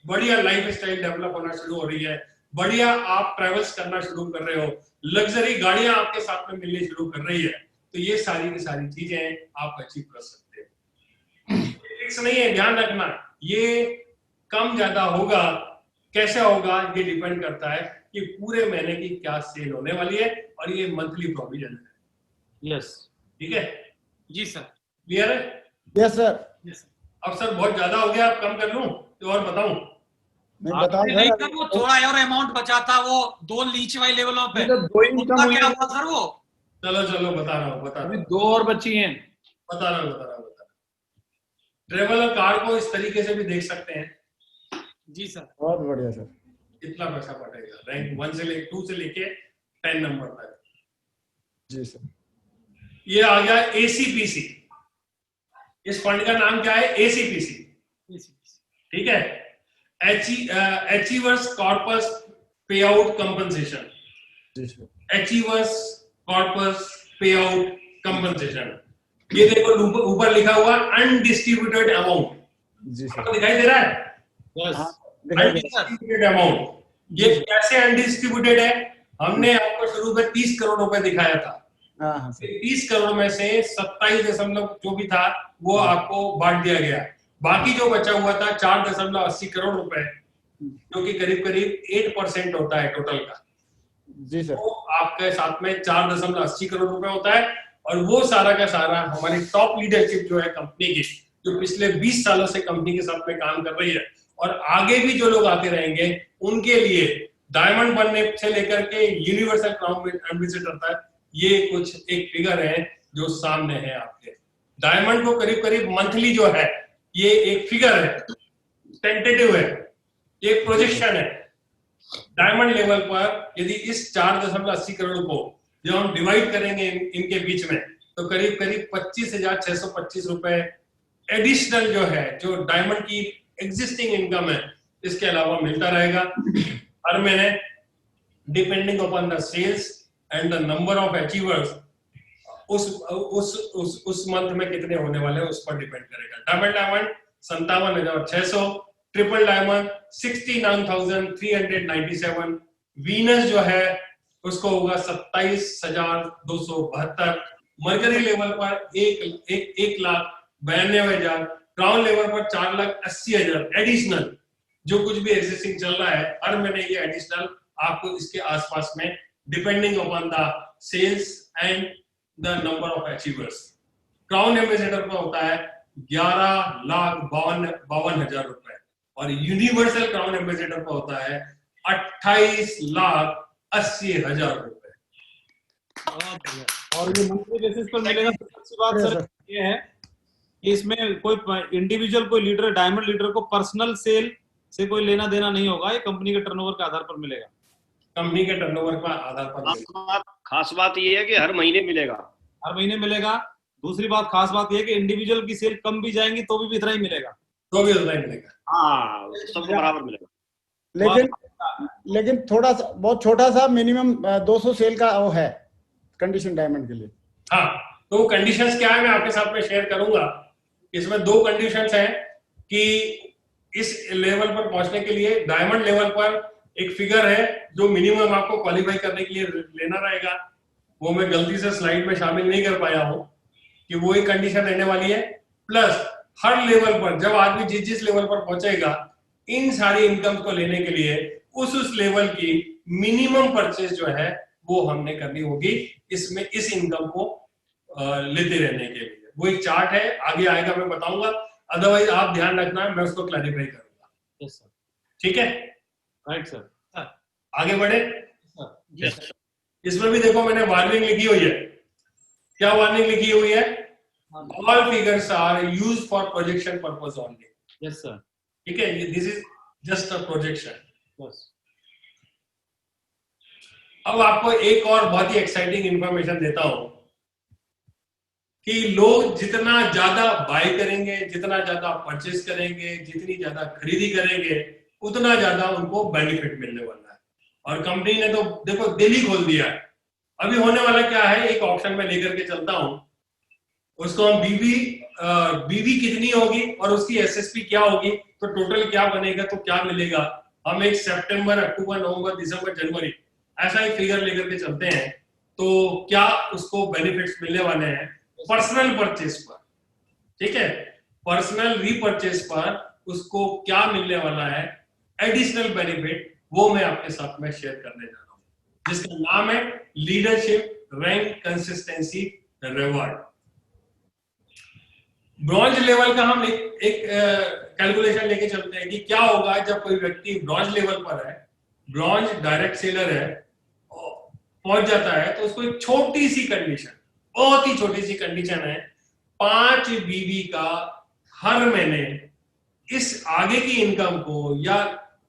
बढ़िया लाइफ स्टाइल डेवलप होना शुरू हो रही है, बढ़िया आप ट्रेवल्स करना शुरू कर रहे हो, लग्जरी गाड़ियां आपके साथ में मिलनी शुरू कर रही है, तो ये सारी की सारी चीजें आप अचीव कर सकते हो। फिक्स नहीं है, ध्यान रखना, ये कम ज्यादा होगा, कैसे होगा ये डिपेंड करता है कि पूरे महीने की क्या सेल होने वाली है, और ये मंथली प्रोविजन है। यस, ठीक है, जी सर। क्लियर है? Yes sir. अब सर बहुत ज्यादा हो गया, अब कम कर लूं तो और बताऊं? नहीं बताओ नहीं सर। सर, वो थोड़ा और अमाउंट बचा था वो 2 नीचे वाले लेवलों पे, दो इनकम उसका हुई क्या है, हुआ सर वो? चलो बता रहा हूँ अभी 2 और बची हैं। बता रहा हूँ। ट्रेवलर कार को इस तरीके से भी देख सकते हैं। जी सर। बहुत बढ़िया सर। कितना पैसा बढ़ेगा रैंक 1 से लेके 2 से लेके 10 नंबर तक। जी सर। ये आ गया एसीपीसी, इस फंड का नाम क्या है? एसीपीसी। ठीक है, अचीवर्स कॉर्पस पे आउट कंपनसेशन, जी सर। अचीवर्स कॉर्पस पे आउट कंपनसेशन। ये देखो ऊपर लिखा हुआ अनडिस्ट्रीब्यूटेड अमाउंट, जी सर। आपको दिखाई दे रहा है? यस, हाँ, दिखाई दे रहा अनडिस्ट्रीब्यूटेड अमाउंट। ये कैसे अनडिस्ट्रीब्यूटेड है? हमने आपको शुरू में 30 करोड़ रुपए दिखाया था, है। हाँ सर। 30 करोड़ में से 27 जो भी था वो आपको बांट दिया गया। बाकी जो बचा हुआ था 4.80 करोड़ रुपए, जो कि करीब करीब 8% होता है टोटल का, जी सर। वो आपके साथ में 4.80 करोड़ रुपए होता है। और वो सारा का सारा हमारी टॉप लीडरशिप जो है कंपनी की, जो पिछले 20 सालों से कंपनी के साथ में काम कर रही है और आगे भी जो लोग आते रहेंगे, उनके लिए डायमंड बनने से लेकर के यूनिवर्सल क्राउन एम्बेसडर तक ये कुछ एक फिगर है जो सामने है आपके। डायमंड को करीब करीब मंथली जो है, ये एक फिगर है, टेंटेटिव है, एक प्रोजेक्शन है। डायमंड लेवल पर यदि इस 4.80 करोड़ को जब हम डिवाइड करेंगे इनके बीच में, तो करीब करीब 25,625 रुपए एडिशनल जो है, जो डायमंड की एग्जिस्टिंग इनकम है, इसके अलावा मिलता रहेगा हर महीने, depending upon the sales and the number of achievers. उस मंथ में कितने होने वाले हैं उस पर डिपेंड करेगा। Double diamond 57,600, triple diamond 69,397, Venus जो है उसको होगा 27,272, मर्करी लेवल पर 1,92,000, क्राउन लेवल पर 4,80,000 एडिशनल, जो कुछ भी एग्जिस्टिंग चल रहा है हर महीने ये एडिशनल आपको इसके आसपास में, depending upon the sales and the number of achievers. Crown ambassador पर होता है 11,52,000 रुपए और यूनिवर्सल क्राउन एम्बेसडर पर होता है 28,80,000 रुपए। और ये मंथली बेसिस पर मिलेगा। तो अच्छी बात सर ये है कि इसमें कोई इंडिविजुअल, कोई लीडर, डायमंड लीडर को पर्सनल सेल से कोई लेना देना नहीं होगा, ये कंपनी के टर्नओवर के आधार पर मिलेगा। कंपनी के टर्नओवर पर आधार पर खास बात ये है कि हर महीने मिलेगा, हर महीने मिलेगा। दूसरी बात, खास बात ये है कि इंडिविजुअल की सेल कम भी जाएंगी तो भी इतना ही मिलेगा, तो भी उतना ही मिलेगा। हाँ, सबको बराबर मिलेगा। लेकिन थोड़ा सा, बहुत छोटा सा मिनिमम 200 सेल का वो है कंडीशन डायमंड के लिए। हाँ, तो कंडीशंस क्या है मैं आपके साथ में शेयर करूंगा। इसमें 2 कंडीशंस हैं कि इस लेवल पर पहुंचने के लिए डायमंड लेवल पर एक फिगर है जो मिनिमम आपको क्वालिफाई करने के लिए लेना रहेगा। वो मैं गलती से स्लाइड में शामिल नहीं कर पाया हूं कि वो एक कंडीशन रहने वाली है। प्लस हर लेवल पर जब आदमी जिस लेवल पर पहुंचेगा, इन सारी इनकम को लेने के लिए उस लेवल की मिनिमम परचेज जो है वो हमने करनी होगी, इसमें इस इनकम को लेते रहने के लिए। वो एक चार्ट है, आगे आएगा मैं बताऊंगा, अदरवाइज आप ध्यान रखना, मैं उसको क्लैरिफाई करूंगा। यस सर, ठीक है, राइट सर। आगे बढ़े। जी सर। इसमें भी देखो मैंने वार्निंग लिखी हुई है। क्या वार्निंग लिखी हुई है? All figures are used for projection purpose only. Yes sir. ठीक है, this is just a projection. Yes. अब आपको एक और बहुत ही एक्साइटिंग इंफॉर्मेशन देता हूं कि लोग जितना ज्यादा बाय करेंगे, जितना ज्यादा परचेस करेंगे, जितनी ज्यादा खरीदी करेंगे, उतना ज्यादा उनको बेनिफिट मिलने वाला है। और कंपनी ने तो देखो दिल्ली खोल दिया है। अभी होने वाला क्या है, एक ऑप्शन में लेकर के चलता हूं, उसको हम बीवी कितनी होगी और उसकी एसएसपी क्या होगी, तो टोटल क्या बनेगा, तो क्या मिलेगा, हम एक सितंबर, अक्टूबर, नवंबर, दिसंबर, जनवरी ऐसा एक फिगर लेकर के चलते हैं, तो क्या उसको बेनिफिट्स मिलने वाले हैं पर्सनल परचेस पर, ठीक है, पर्सनल रीपरचेस पर उसको क्या मिलने वाला है एडिशनल बेनिफिट, वो मैं आपके साथ में शेयर करने जा रहा हूं, जिसका नाम है leadership rank consistency reward. Bronze level का हम एक कैलकुलेशन लेके चलते हैं कि क्या होगा जब कोई व्यक्ति ब्रॉन्ज लेवल पर है, ब्रॉन्ज डायरेक्ट सेलर है, पहुंच जाता है, तो उसको एक छोटी सी कंडीशन, बहुत ही छोटी सी कंडीशन है, 5 बीवी का हर महीने इस आगे की इनकम को या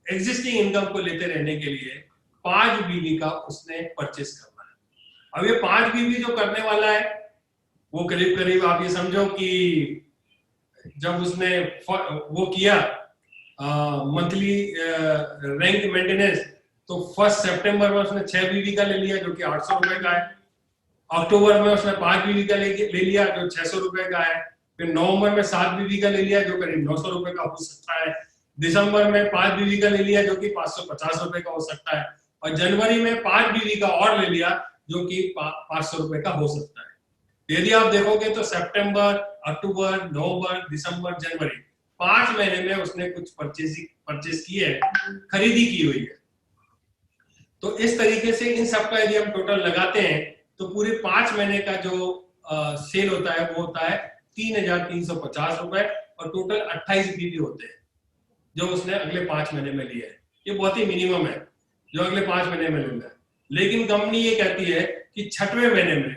एग्जिस्टिंग इनकम को लेते रहने के लिए 5 बीवी का उसने परचेस करना है। अब ये 5 बीवी जो करने वाला है वो करीब करीब आप ये समझो कि जब उसने वो किया मंथली रैंक मेंटेनेंस, तो 1 सितंबर में उसने 6 बीवी का ले लिया जो कि 800 रुपए का है, अक्टूबर में उसने 5 बीवी का ले लिया जो 600 रुपए का है, फिर नवंबर में 7 बीवी का ले लिया जो करीब 900 रुपए का हो सकता है, दिसंबर में 5 बीवी का ले लिया जो कि 550 रुपए का हो सकता है, और जनवरी में 5 बीवी का और ले लिया जो कि 500 रुपए का हो सकता है। यदि आप देखोगे तो सितंबर, अक्टूबर, नवंबर, दिसंबर, जनवरी 5 महीने में उसने कुछ परचेस की है, खरीदी की हुई है। तो इस तरीके से इन सबका यदि हम टोटल लगाते हैं तो पूरे 5 महीने का जो सेल होता है वो होता है 3,350 रुपए, और टोटल 28 बीवी होते हैं जो उसने अगले 5 महीने में लिए है। ये बहुत ही मिनिमम है जो अगले 5 महीने में लेना है, लेकिन कंपनी ये कहती है कि 6वें महीने में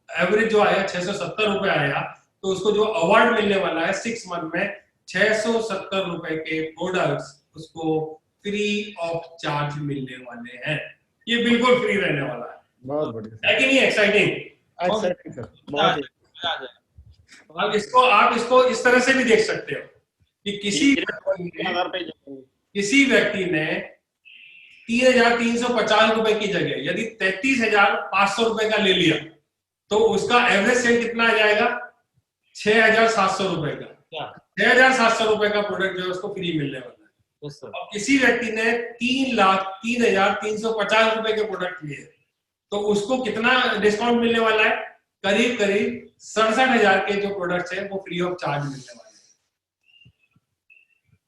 एवरेज जो आया 670 रुपए आया, तो उसको जो अवार्ड मिलने वाला है 6 मंथ में 670 रुपए के प्रोडक्ट्स उसको फ्री ऑफ चार्ज मिलने वाले हैं। ये बिल्कुल फ्री रहने वाला है। बहुत बढ़िया, है कि नहीं एक्साइटिंग? एक्साइटिंग सर, बहुत ही। आप इसको इस तरह से भी देख सकते हो कि किसी व्यक्ति ने 3,350 रुपए की जगह यदि 33,500 रुपए का ले लिया, तो उसका एवरेज सेल कितना आ जाएगा 6,700 रुपए का। 6,700 रुपए का प्रोडक्ट जो है उसको फ्री मिलने वाला है। अब किसी व्यक्ति ने 3,03,350 रुपए के प्रोडक्ट लिए, तो उसको कितना डिस्काउंट मिलने वाला है, करीब 67,000 के जो प्रोडक्ट्स है वो फ्री ऑफ चार्ज मिलने वाले हैं।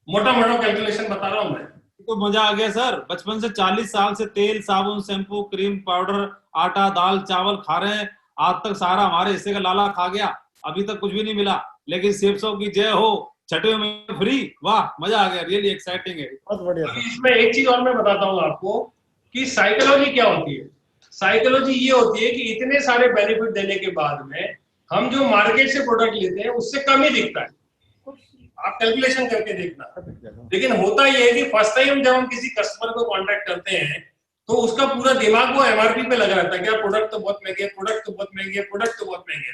मोटा मोटा कैलकुलेशन बता रहा हूं मैं। तो मजा आ गया सर। बचपन से 40 साल से तेल, साबुन, शैम्पू, क्रीम, पाउडर, आटा, दाल, चावल खा रहे हैं, आज तक सारा हमारे हिस्से का लाला खा गया, अभी तक कुछ भी नहीं मिला, लेकिन सेब्सो की जय हो, 6वें में फ्री, वाह मजा आ गया, रियली एक्साइटिंग है। बहुत बढ़िया सर। इसमें एक चीज और मैं बताता हूँ आपको कि साइकोलॉजी क्या होती है। साइकोलॉजी ये होती है कि इतने सारे बेनिफिट देने के बाद में हम जो मार्केट से प्रोडक्ट लेते हैं उससे कम ही दिखता है। आप कैलकुलेशन करके देखना। लेकिन होता यह है कि फर्स्ट टाइम जब हम किसी कस्टमर को कांटेक्ट करते हैं तो उसका पूरा दिमाग वो एमआरपी पे लगा रहता है, क्या प्रोडक्ट तो बहुत महंगे, प्रोडक्ट तो बहुत महंगे, प्रोडक्ट तो बहुत महंगे।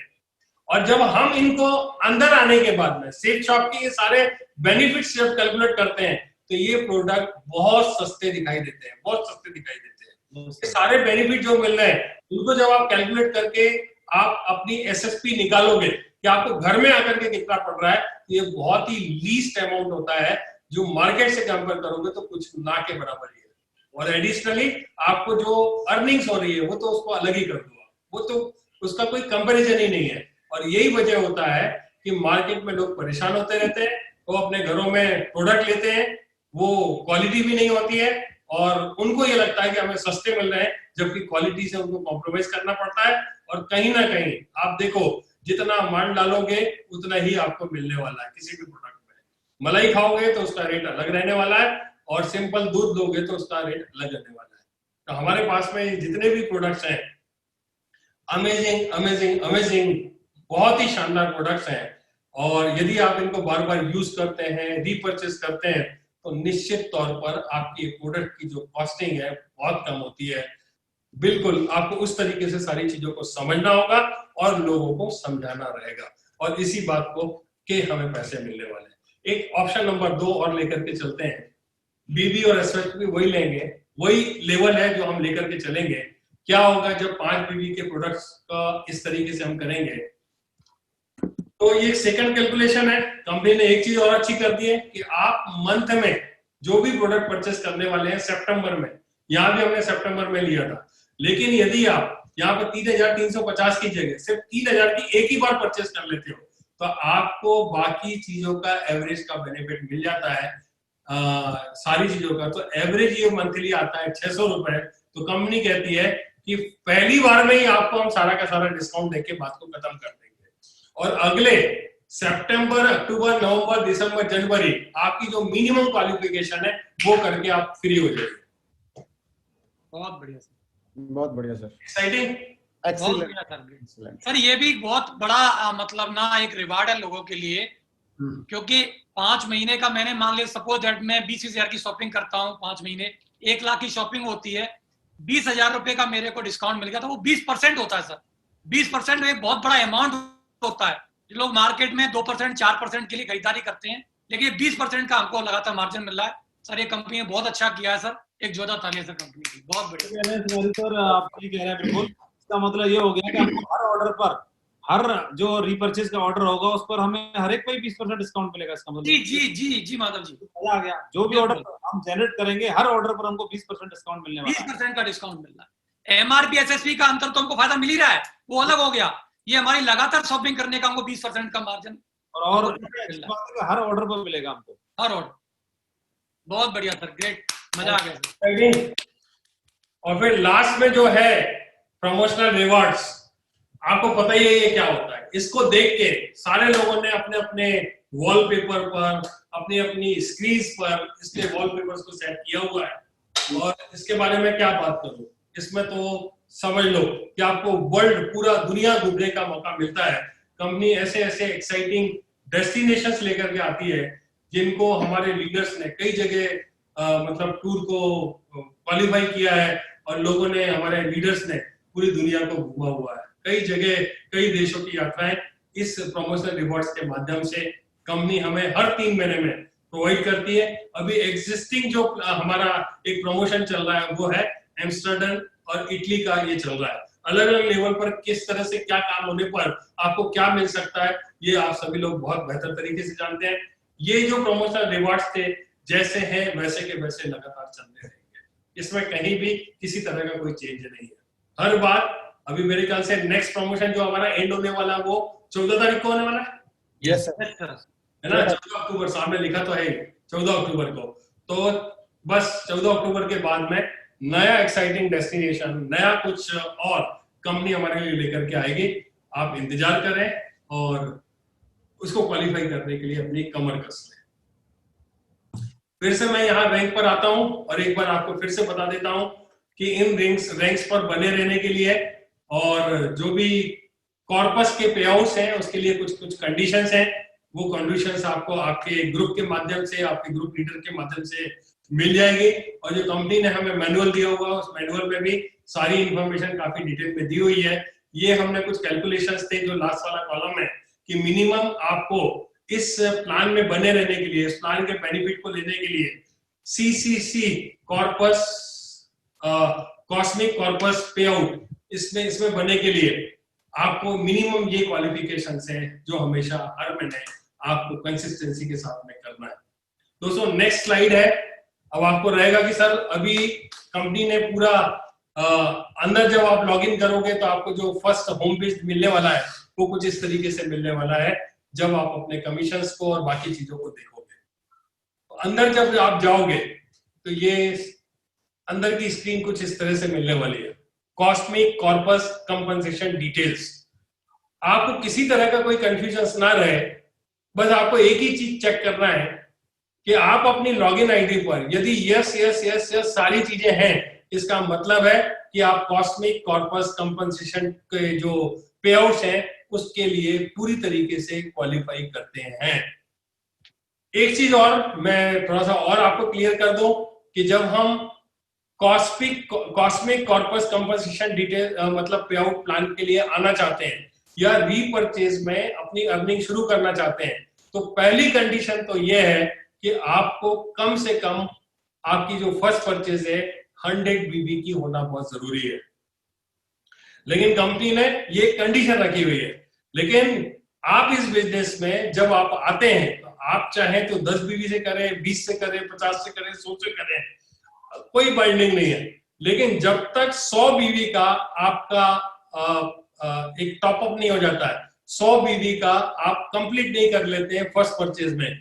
और जब हम इनको अंदर आने के बाद में सेल शॉप के ये सारे बेनिफिट्स जब कैलकुलेट करते हैं तो ये प्रोडक्ट बहुत सस्ते दिखाई देते हैं, बहुत सस्ते दिखाई देते हैं। ये सारे बेनिफिट जो मिल रहे हैं उनको जब आप कैलकुलेट करके आप अपनी एसएसपी निकालोगे कि आपको घर में आकर के कितना पड़ रहा है, तो ये बहुत ही लीस्ट अमाउंट होता है जो मार्केट से कंपेयर करोगे तो कुछ ना के बराबर ही है। और एडिशनली आपको जो अर्निंग्स हो रही है वो तो उसको अलग ही कर दो, वो तो उसका कोई कंपैरिजन ही नहीं है। और यही वजह होता है कि मार्केट में लोग परेशान होते रहते हैं, वो अपने घरों में प्रोडक्ट लेते हैं, वो क्वालिटी भी नहीं होती है और उनको ये लगता है कि हमें सस्ते मिल रहे हैं, जबकि क्वालिटी से उनको कॉम्प्रोमाइज करना पड़ता है। और कहीं ना कहीं आप देखो जितना माल डालोगे उतना ही आपको मिलने वाला है। किसी भी प्रोडक्ट में मलाई खाओगे तो उसका रेट अलग रहने वाला है और सिंपल दूध लोगे तो उसका रेट अलग रहने वाला है। तो हमारे पास में जितने भी प्रोडक्ट्स हैं अमेजिंग अमेजिंग अमेजिंग, बहुत ही शानदार प्रोडक्ट्स हैं। और यदि आप इनको बार बार यूज करते हैं, रीपर्चेस करते हैं, तो निश्चित तौर पर आपकी प्रोडक्ट की जो कॉस्टिंग है बहुत कम होती है। बिल्कुल आपको उस तरीके से सारी चीजों को समझना होगा और लोगों को समझाना रहेगा, और इसी बात को कि हमें पैसे मिलने वाले हैं। एक ऑप्शन नंबर 2 और लेकर के चलते हैं। बीबी और एसएच भी वही लेंगे, वही लेवल है जो हम लेकर के चलेंगे। क्या होगा जब 5 बीबी के प्रोडक्ट्स का इस तरीके से हम करेंगे, तो ये सेकंड कैलकुलेशन है। कंपनी ने एक चीज और अच्छी कर दी है कि आप मंथ में जो भी प्रोडक्ट परचेस करने वाले हैं सितंबर में, यहाँ भी हमने सितंबर में लिया था, लेकिन यदि आप यहाँ पर 3,350 की जगह सिर्फ 3,000 की एक ही बार परचेस कर लेते हो, तो आपको बाकी चीजों का एवरेज का बेनिफिट मिल जाता है, सारी चीजों का। तो एवरेज ये मंथली आता है 600 रुपए। तो कंपनी कहती है कि पहली बार में ही आपको हम सारा का सारा डिस्काउंट देके बात को खत्म कर देंगे, और अगले सितंबर, अक्टूबर, नवंबर, दिसंबर, जनवरी आपकी जो मिनिमम क्वालिफिकेशन है वो करके आप फ्री हो जाएंगे। बहुत बढ़िया सर, बहुत बढ़िया सर, एक्साइटिंग। बहुत एक्सीलेंट बढ़िया सर। एक्सीलेंट। सर ये भी बहुत बड़ा मतलब ना एक रिवार्ड है लोगों के लिए, क्योंकि 5 महीने का मैंने मान लिया सपोज दैट मैं 20,000 की शॉपिंग करता हूँ 5 महीने, 1 लाख की शॉपिंग होती है, 20,000 रुपए का मेरे को डिस्काउंट मिल गया, तो वो 20% होता है सर। 20% एक बहुत बड़ा अमाउंट होता है। जो लोग मार्केट में 2% 4% के लिए खरीदारी करते हैं, लेकिन 20% का हमको लगातार मार्जिन मिल रहा है। सर ये कंपनी ने बहुत अच्छा किया है सर, एक जोधा तालियां सर कंपनी की, बहुत बढ़िया। सर आप ठीक कह रहे हैं बिल्कुल। इसका मतलब ये हो गया कि हमको हर ऑर्डर पर, हर जो रीपरचेज का ऑर्डर होगा उस पर हमें हर एक पे 20% डिस्काउंट मिलेगा। इसका मतलब जी जी जी जी माधव जी, मजा आ गया। जो भी ऑर्डर हम जनरेट करेंगे हर ऑर्डर पर हमको 20% डिस्काउंट मिलने वाला है। 20% का डिस्काउंट मिल रहा है। एमआरपी एसएसपी का अंतर तो हमको फायदा मिल ही रहा है, वो अलग हो गया। ये हमारी लगातार शॉपिंग करने का हमको 20% का मार्जिन और हर ऑर्डर पर मिलेगा हमको, हर ऑर्डर। बहुत बढ़िया सर, ग्रेट, मजा आ गया सर। और फिर लास्ट में जो है प्रमोशनल रिवॉर्ड्स, आपको पता ही है ये क्या होता है। इसको देख के सारे लोगों ने अपने अपने वॉलपेपर पर, अपनी अपनी स्क्रीन पर इसके वॉलपेपर्स को सेट किया हुआ है। और इसके बारे में क्या बात करूं, इसमें तो समझ लो कि आपको वर्ल्ड, पूरा दुनिया घूमने का मौका मिलता है। कंपनी ऐसे ऐसे एक्साइटिंग डेस्टिनेशंस लेकर के आती है जिनको हमारे लीडर्स ने कई जगह मतलब टूर को क्वालिफाई किया है, और लोगों ने, हमारे लीडर्स ने पूरी दुनिया को घूमा हुआ है। कई जगह, कई देशों की यात्राएं इस प्रमोशनल रिवॉर्ड्स के माध्यम से कंपनी हमें हर 3 महीने में प्रोवाइड करती है। अभी एग्जिस्टिंग जो हमारा एक प्रमोशन चल रहा है वो है एम्स्टर्डम और इटली का, ये चल रहा है। अलग अलग लेवल पर किस तरह से क्या काम होने पर आपको क्या मिल सकता है, ये आप सभी लोग बहुत बेहतर तरीके से जानते हैं। ये जो प्रमोशनल रिवॉर्ड्स थे जैसे हैं वैसे के वैसे लगातार चलते रहेंगे, इसमें कहीं भी किसी तरह का कोई चेंज नहीं है। हर बार, अभी मेरे ख्याल से नेक्स्ट प्रमोशन जो हमारा एंड होने वाला है वो 14 तारीख को होने वाला है, यस सर, है ना? 14 अक्टूबर, सामने लिखा तो है 14 अक्टूबर को। तो बस 14 अक्टूबर के बाद में नया एक्साइटिंग डेस्टिनेशन, नया कुछ और कंपनी हमारे लिए लेकर के आएगी। आप इंतजार करें और उसको क्वालिफाई करने के लिए अपनी कमर कस लें। फिर से मैं यहाँ रैंक पर आता हूं और एक बार आपको फिर से बता देता हूं कि इन रैंक्स पर बने रहने के लिए और जो भी कॉर्पस के पेआउट्स हैं उसके लिए कुछ कंडीशंस हैं। वो कंडीशंस आपको आपके ग्रुप के माध्यम से, आपके ग्रुप लीडर के माध्यम से मिल जाएगी। और जो कंपनी ने हमें मैनुअल दिया हुआ उस मैनुअल में भी सारी इंफॉर्मेशन काफी डिटेल में दी हुई है। ये हमने कुछ कैलकुलेशंस थे जो लास्ट वाला कॉलम है कि मिनिमम आपको इस प्लान में बने रहने के लिए, इस प्लान के बेनिफिट को लेने के लिए सीसीसी कॉर्पस, कॉस्मिक कॉर्पस पे आउट, इसमें बनने के लिए आपको मिनिमम ये क्वालिफिकेशंस हैं जो हमेशा हर महीने आपको कंसिस्टेंसी के साथ में करना है। दोस्तों नेक्स्ट स्लाइड है। अब आपको रहेगा कि सर अभी कंपनी ने पूरा अंदर जब आप लॉगिन करोगे तो आपको जो फर्स्ट होम पेज मिलने वाला है वो कुछ इस तरीके से मिलने वाला है जब आप अपने कमीशंस को और बाकी चीजों को देखोगे। तो अंदर जब आप जाओगे तो ये अंदर की स्क्रीन कुछ इस तरह से मिलने वाली है, कॉस्मिक कॉर्पस कंपनसेशन डिटेल्स। आपको किसी तरह का कोई कंफ्यूजन ना रहे, बस आपको एक ही चीज चेक करना है कि आप अपनी लॉगिन आईडी पर यदि यस यस यस यस सारी चीजें हैं, इसका मतलब है कि आप कॉस्मिक कॉर्पस कंपनसेशन के जो पे आउट्स हैं उसके लिए पूरी तरीके से क्वालिफाई करते हैं। एक चीज और मैं थोड़ा सा और आपको क्लियर कर दूं कि जब हम कॉस्मिक कॉर्पस कंपनसेशन डिटेल मतलब पे आउट प्लान के लिए आना चाहते हैं या रीपरचेज में अपनी अर्निंग शुरू करना चाहते हैं, तो पहली कंडीशन तो यह है कि आपको कम से कम आपकी जो फर्स्ट परचेज है 100 बीबी की होना बहुत जरूरी है। लेकिन कंपनी ने ये कंडीशन रखी हुई है। लेकिन आप इस बिजनेस में जब आप आते हैं तो आप चाहें तो 10 बीबी से करें, 20 से करें, 50 से करें, 100 से करें, कोई बाइंडिंग नहीं है। लेकिन जब तक 100 बीबी का आपका एक टॉपअप नहीं हो जाता है, 100 बीबी का आप कंप्लीट नहीं कर लेते हैं फर्स्ट परचेज में,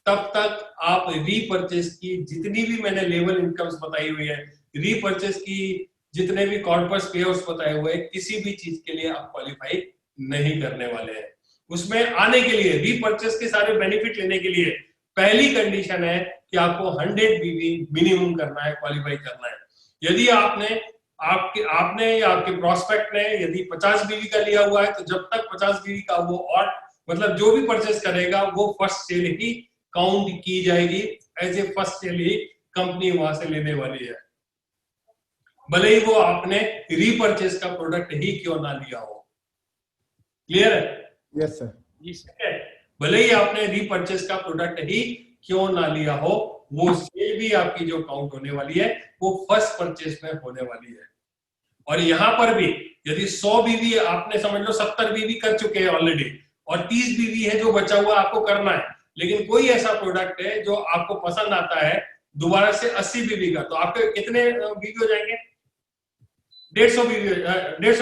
तब तक आप रीपरचेज की जितनी भी मैंने लेवल इनकम्स बताई हुई है, रीपरचेज की जितने भी कॉर्पस पेआउट्स बताए हुए, किसी भी चीज के लिए आप क्वालिफाई नहीं करने वाले हैं। उसमें आने के लिए, रीपरचेज के सारे बेनिफिट लेने के लिए पहली कंडीशन है कि आपको 100 बीबी मिनिमम करना है, क्वालिफाई करना है। यदि आपने या आपके प्रोस्पेक्ट ने यदि 50 बीबी का लिया हुआ है, तो जब तक 50 बीबी का वो और मतलब जो भी परचेज करेगा वो फर्स्ट सेल ही काउंट की जाएगी, एज ए फर्स्ट सेल ही कंपनी वहां से लेने वाली है, भले ही वो आपने रीपरचेज का प्रोडक्ट ही क्यों ना लिया हो। क्लियर है? Yes sir. जी सर। भले ही आपने रीपरचेज का प्रोडक्ट ही क्यों ना लिया हो, वो सेल भी आपकी जो काउंट होने वाली है वो फर्स्ट परचेज में होने वाली है। और यहां पर भी यदि 100 बीबी आपने समझ लो 70 बीबी कर चुके हैं ऑलरेडी और 30 बीबी है जो बचा हुआ आपको करना है, लेकिन कोई ऐसा प्रोडक्ट है जो आपको पसंद आता है दोबारा से 80 बीबी का, तो आपके कितने बीबी हो जाएंगे? 150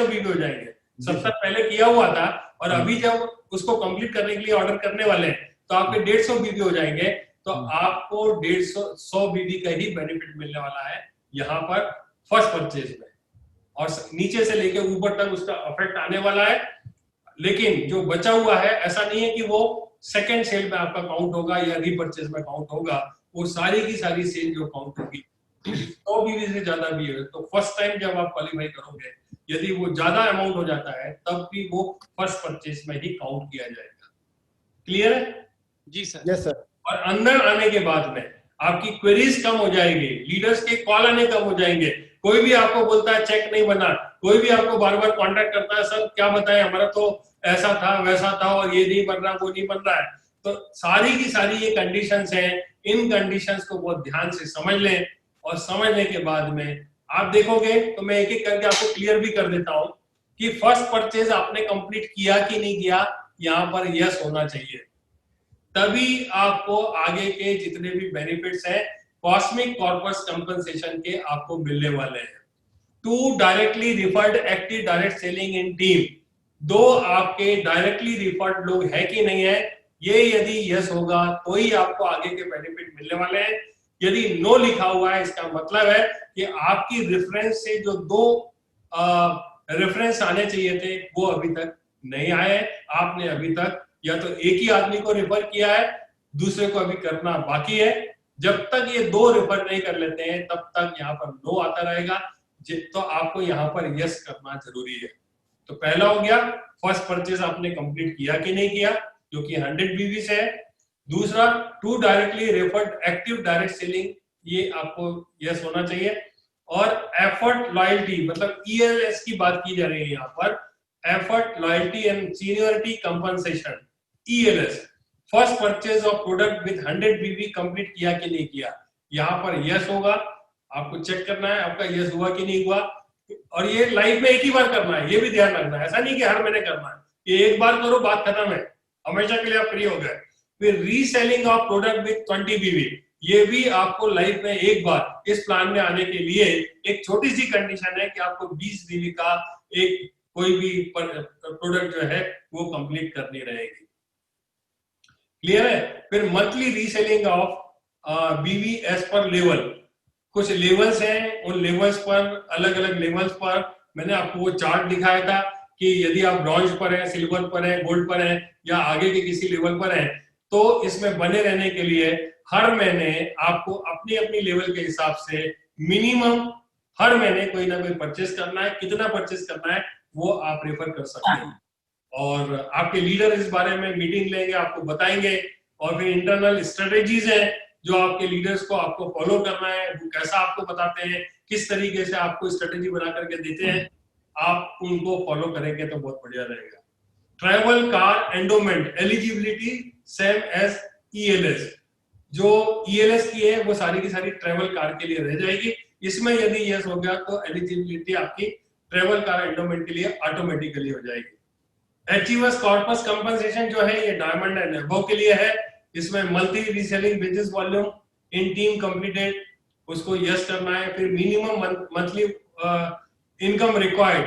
बीबी हो जाएंगे। 70 पहले किया हुआ था और अभी जब उसको कंप्लीट करने के लिए ऑर्डर करने वाले हैं तो आपके 150 बीबी हो जाएंगे। तो आपको 100 बीबी का ही बेनिफिट मिलने वाला है यहाँ पर फर्स्ट परचेज में, और नीचे से लेके ऊपर तक उसका इफेक्ट आने वाला है। लेकिन जो बचा हुआ है ऐसा नहीं है कि वो सेकंड सेल में आपका काउंट होगा या रीपरचेज में काउंट होगा, वो सारी की सारी सेल जो काउंट होगी 100 बीबी से ज्यादा भी है तो फर्स्ट टाइम जब आप क्वालिफाई करोगे, यदि वो ज्यादा अमाउंट हो जाता है तब भी वो फर्स्ट परचेज में ही काउंट किया जाएगा। क्लियर है? जी सर। Yes sir. और अंदर आने के बाद में आपकी क्वेरीज कम हो जाएगी, लीडर्स के कॉल आने कम हो जाएंगे। कोई भी आपको बोलता है चेक नहीं बना, कोई भी आपको बार बार कांटेक्ट करता है, सर क्या बताएं हमारा तो ऐसा था वैसा था और ये नहीं बन रहा वो नहीं बन रहा है। तो सारी की सारी ये कंडीशंस हैं, इन कंडीशंस को बहुत ध्यान से समझ लें और समझने के बाद में आप देखोगे तो मैं एक एक करके आपको क्लियर भी कर देता हूं कि फर्स्ट परचेज आपने कंप्लीट किया कि नहीं किया, यहाँ पर यस होना चाहिए, तभी आपको आगे के जितने भी बेनिफिट्स हैं कॉस्मिक कॉर्पस कंपनसेशन के आपको मिलने वाले हैं। 2 directly referred active direct selling in team, 2 आपके डायरेक्टली रिफर्ड लोग है कि नहीं है, ये यदि यस होगा तो ही आपको आगे के बेनिफिट मिलने वाले हैं। यदि नो लिखा हुआ है इसका मतलब है कि आपकी रेफरेंस से जो 2 रेफरेंस आने चाहिए थे वो अभी तक नहीं आए। आपने अभी तक या तो एक ही आदमी को रेफर किया है, दूसरे को अभी करना बाकी है। जब तक ये 2 रेफर नहीं कर लेते हैं तब तक यहाँ पर नो आता रहेगा, तो आपको यहाँ पर यस करना जरूरी है। तो पहला हो गया फर्स्ट परचेज आपने कंप्लीट किया कि नहीं किया, जो कि 100 बीबी से है। दूसरा 2 directly referred active direct selling, ये आपको यस होना चाहिए। और एफर्ट लॉयल्टी मतलब ELS की बात की जा रही है यहाँ पर, effort loyalty and seniority compensation ELS, first purchase of product with 100 BB complete किया कि नहीं किया, यहाँ पर यस होगा। आपको चेक करना है आपका यस हुआ कि नहीं हुआ, और ये लाइफ में एक ही बार करना है, ये भी ध्यान रखना है। ऐसा नहीं कि हर महीने करना है, ये एक बार करो बात खत्म है, हमेशा के लिए आप फ्री हो गए। फिर रीसेलिंग ऑफ प्रोडक्ट विद 20 बीबी, ये भी आपको लाइफ में एक बार इस प्लान में आने के लिए एक छोटी सी कंडीशन है कि आपको 20 बीबी का एक कोई भी प्रोडक्ट जो है वो कंप्लीट करनी रहेगी। क्लियर है? फिर monthly reselling of BB as per level, कुछ लेवल्स हैं, उन लेवल्स पर अलग अलग लेवल्स पर मैंने आपको वो चार्ट दिखाया था कि यदि आप ब्रॉन्ज पर हैं, सिल्वर पर हैं, गोल्ड पर हैं या आगे के किसी लेवल पर हैं, तो इसमें बने रहने के लिए हर महीने आपको अपनी अपनी लेवल के हिसाब से मिनिमम हर महीने कोई ना कोई परचेस करना है। कितना परचेस करना है वो आप रेफर कर सकते हैं, और आपके लीडर इस बारे में मीटिंग लेंगे, आपको बताएंगे। और फिर इंटरनल स्ट्रेटेजीज है जो आपके लीडर्स को आपको फॉलो करना है, वो कैसा आपको बताते हैं किस तरीके से आपको स्ट्रेटेजी बना करके देते हैं, आप उनको फॉलो करेंगे तो बहुत बढ़िया रहेगा। Travel car endowment eligibility same as ELS, जो ELS की है वो सारी की सारी ट्रैवल कार के लिए रह जाएगी। इसमें यदि यस हो गया तो एलिजिबिलिटी आपकी ट्रैवल कार एंडोमेंट के लिए ऑटोमेटिकली हो जाएगी। अचीवर्स कॉर्पस कंपनसेशन जो है ये डायमंड एंड अबव के लिए है। इसमें monthly reselling business volume in team completed उसको यस करना है। फिर minimum monthly income required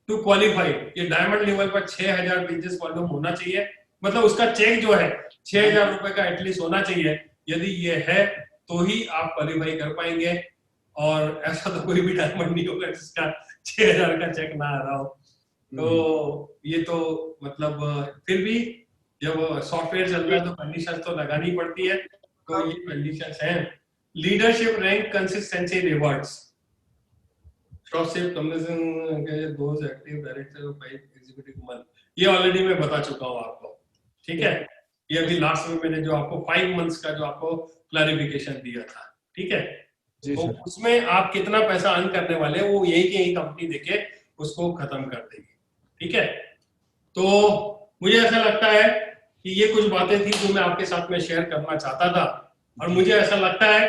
to qualify, ये डायमंड लेवल पर 6000 बिजनेस वॉल्यूम होना चाहिए, मतलब उसका चेक जो है 6000 रुपए का एटलीस्ट होना चाहिए। यदि ये है तो ही आप क्वालिफाई कर पाएंगे, और ऐसा तो कोई भी डायमंड नहीं होगा जिसका 6000 का चेक ना आ रहा हो। तो ये तो मतलब फिर भी जब सॉफ्टवेयर चल रहा है तो कंडीशन तो लगानी पड़ती है, तो ये कंडीशंस हैं। Leadership rank consistency rewards those active director of executive month, ये ऑलरेडी मैं बता चुका हूँ आपको, ठीक है। ये अभी लास्ट में मैंने जो आपको 5 मंथ्स का जो आपको क्लैरिफिकेशन दिया था, ठीक है। तो उसमें आप कितना पैसा अर्न करने वाले वो यही की यही कंपनी देके उसको खत्म कर देगी, ठीक है। तो मुझे ऐसा लगता है कि ये कुछ बातें थी जो मैं आपके साथ में शेयर करना चाहता था, और मुझे ऐसा लगता है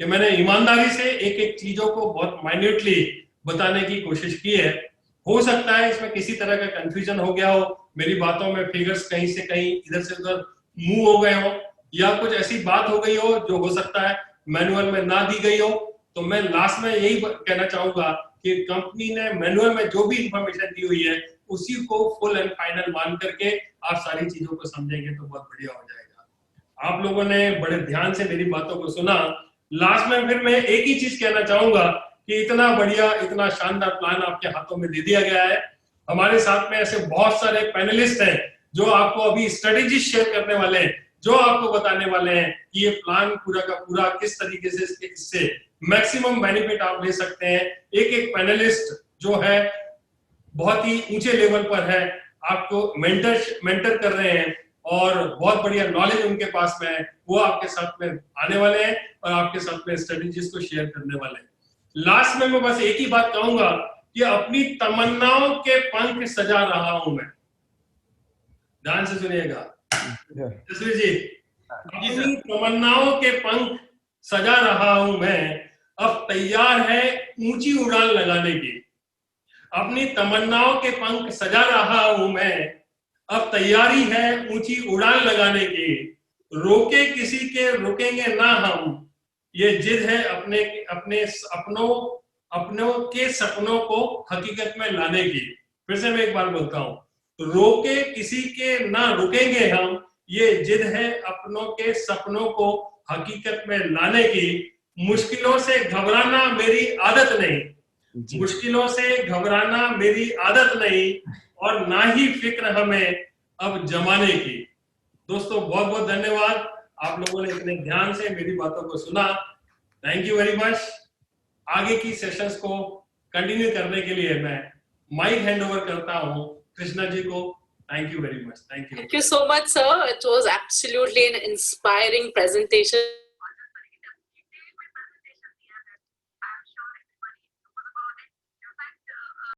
कि मैंने ईमानदारी से एक एक चीजों को बहुत माइन्यूटली बताने की कोशिश की है। हो सकता है इसमें किसी तरह का कंफ्यूजन हो गया हो, मेरी बातों में फिगर्स कहीं से कहीं इधर से उधर मूव हो गए हो, या कुछ ऐसी बात हो गई हो जो हो सकता है मैनुअल में ना दी गई हो। तो मैं लास्ट में यही कहना चाहूंगा कि कंपनी ने मैनुअल में जो भी इंफॉर्मेशन दी हुई है उसी को फुल एंड फाइनल मान करके आप सारी चीजों को समझेंगे तो बहुत बढ़िया हो जाएगा। आप लोगों ने बड़े ध्यान से मेरी बातों को सुना। लास्ट में फिर मैं एक ही चीज कहना चाहूंगा कि इतना बढ़िया इतना शानदार प्लान आपके हाथों में दे दिया गया है। हमारे साथ में ऐसे बहुत सारे पैनलिस्ट हैं जो आपको अभी स्ट्रेटेजी शेयर करने वाले हैं, जो आपको बताने वाले हैं कि ये प्लान पूरा का पूरा किस तरीके से इससे मैक्सिमम बेनिफिट आप ले सकते हैं। एक एक पैनलिस्ट जो है बहुत ही ऊंचे लेवल पर है, आपको मेंटर कर रहे हैं और बहुत बढ़िया नॉलेज उनके पास में है। वो आपके साथ में आने वाले हैं और आपके साथ में स्ट्रेटेजीज को शेयर करने वाले हैं। लास्ट में मैं बस एक ही बात कहूंगा कि अपनी तमन्नाओं के पंख सजा रहा हूं मैं। ध्यान से सुनिएगा जसवीर जी, अपनी तमन्नाओं के पंख सजा रहा हूं मैं, अब तैयार है ऊंची उड़ान लगाने की। अपनी तमन्नाओं के पंख सजा रहा हूं मैं, अब तैयारी है ऊंची उड़ान लगाने की। रोके किसी के रुकेंगे ना हम, ये जिद है अपने अपनों के सपनों को हकीकत में लाने की। फिर से मैं एक बार बोलता हूं, रोके किसी के ना रुकेंगे हम, ये जिद है अपनों के सपनों को हकीकत में लाने की। मुश्किलों से घबराना मेरी आदत नहीं, मुश्किलों से घबराना मेरी आदत नहीं, और ना ही फिक्र हमें अब जमाने की। दोस्तों बहुत बहुत धन्यवाद, आप लोगों ने इतने ध्यान से मेरी बातों को सुना। Thank you very much. आगे की सेशंस को कंटिन्यू करने के लिए मैं माइक हैंड ओवर करता हूं कृष्णा जी को। Thank you very much. Thank you. Thank you so much, sir. It was absolutely an inspiring presentation.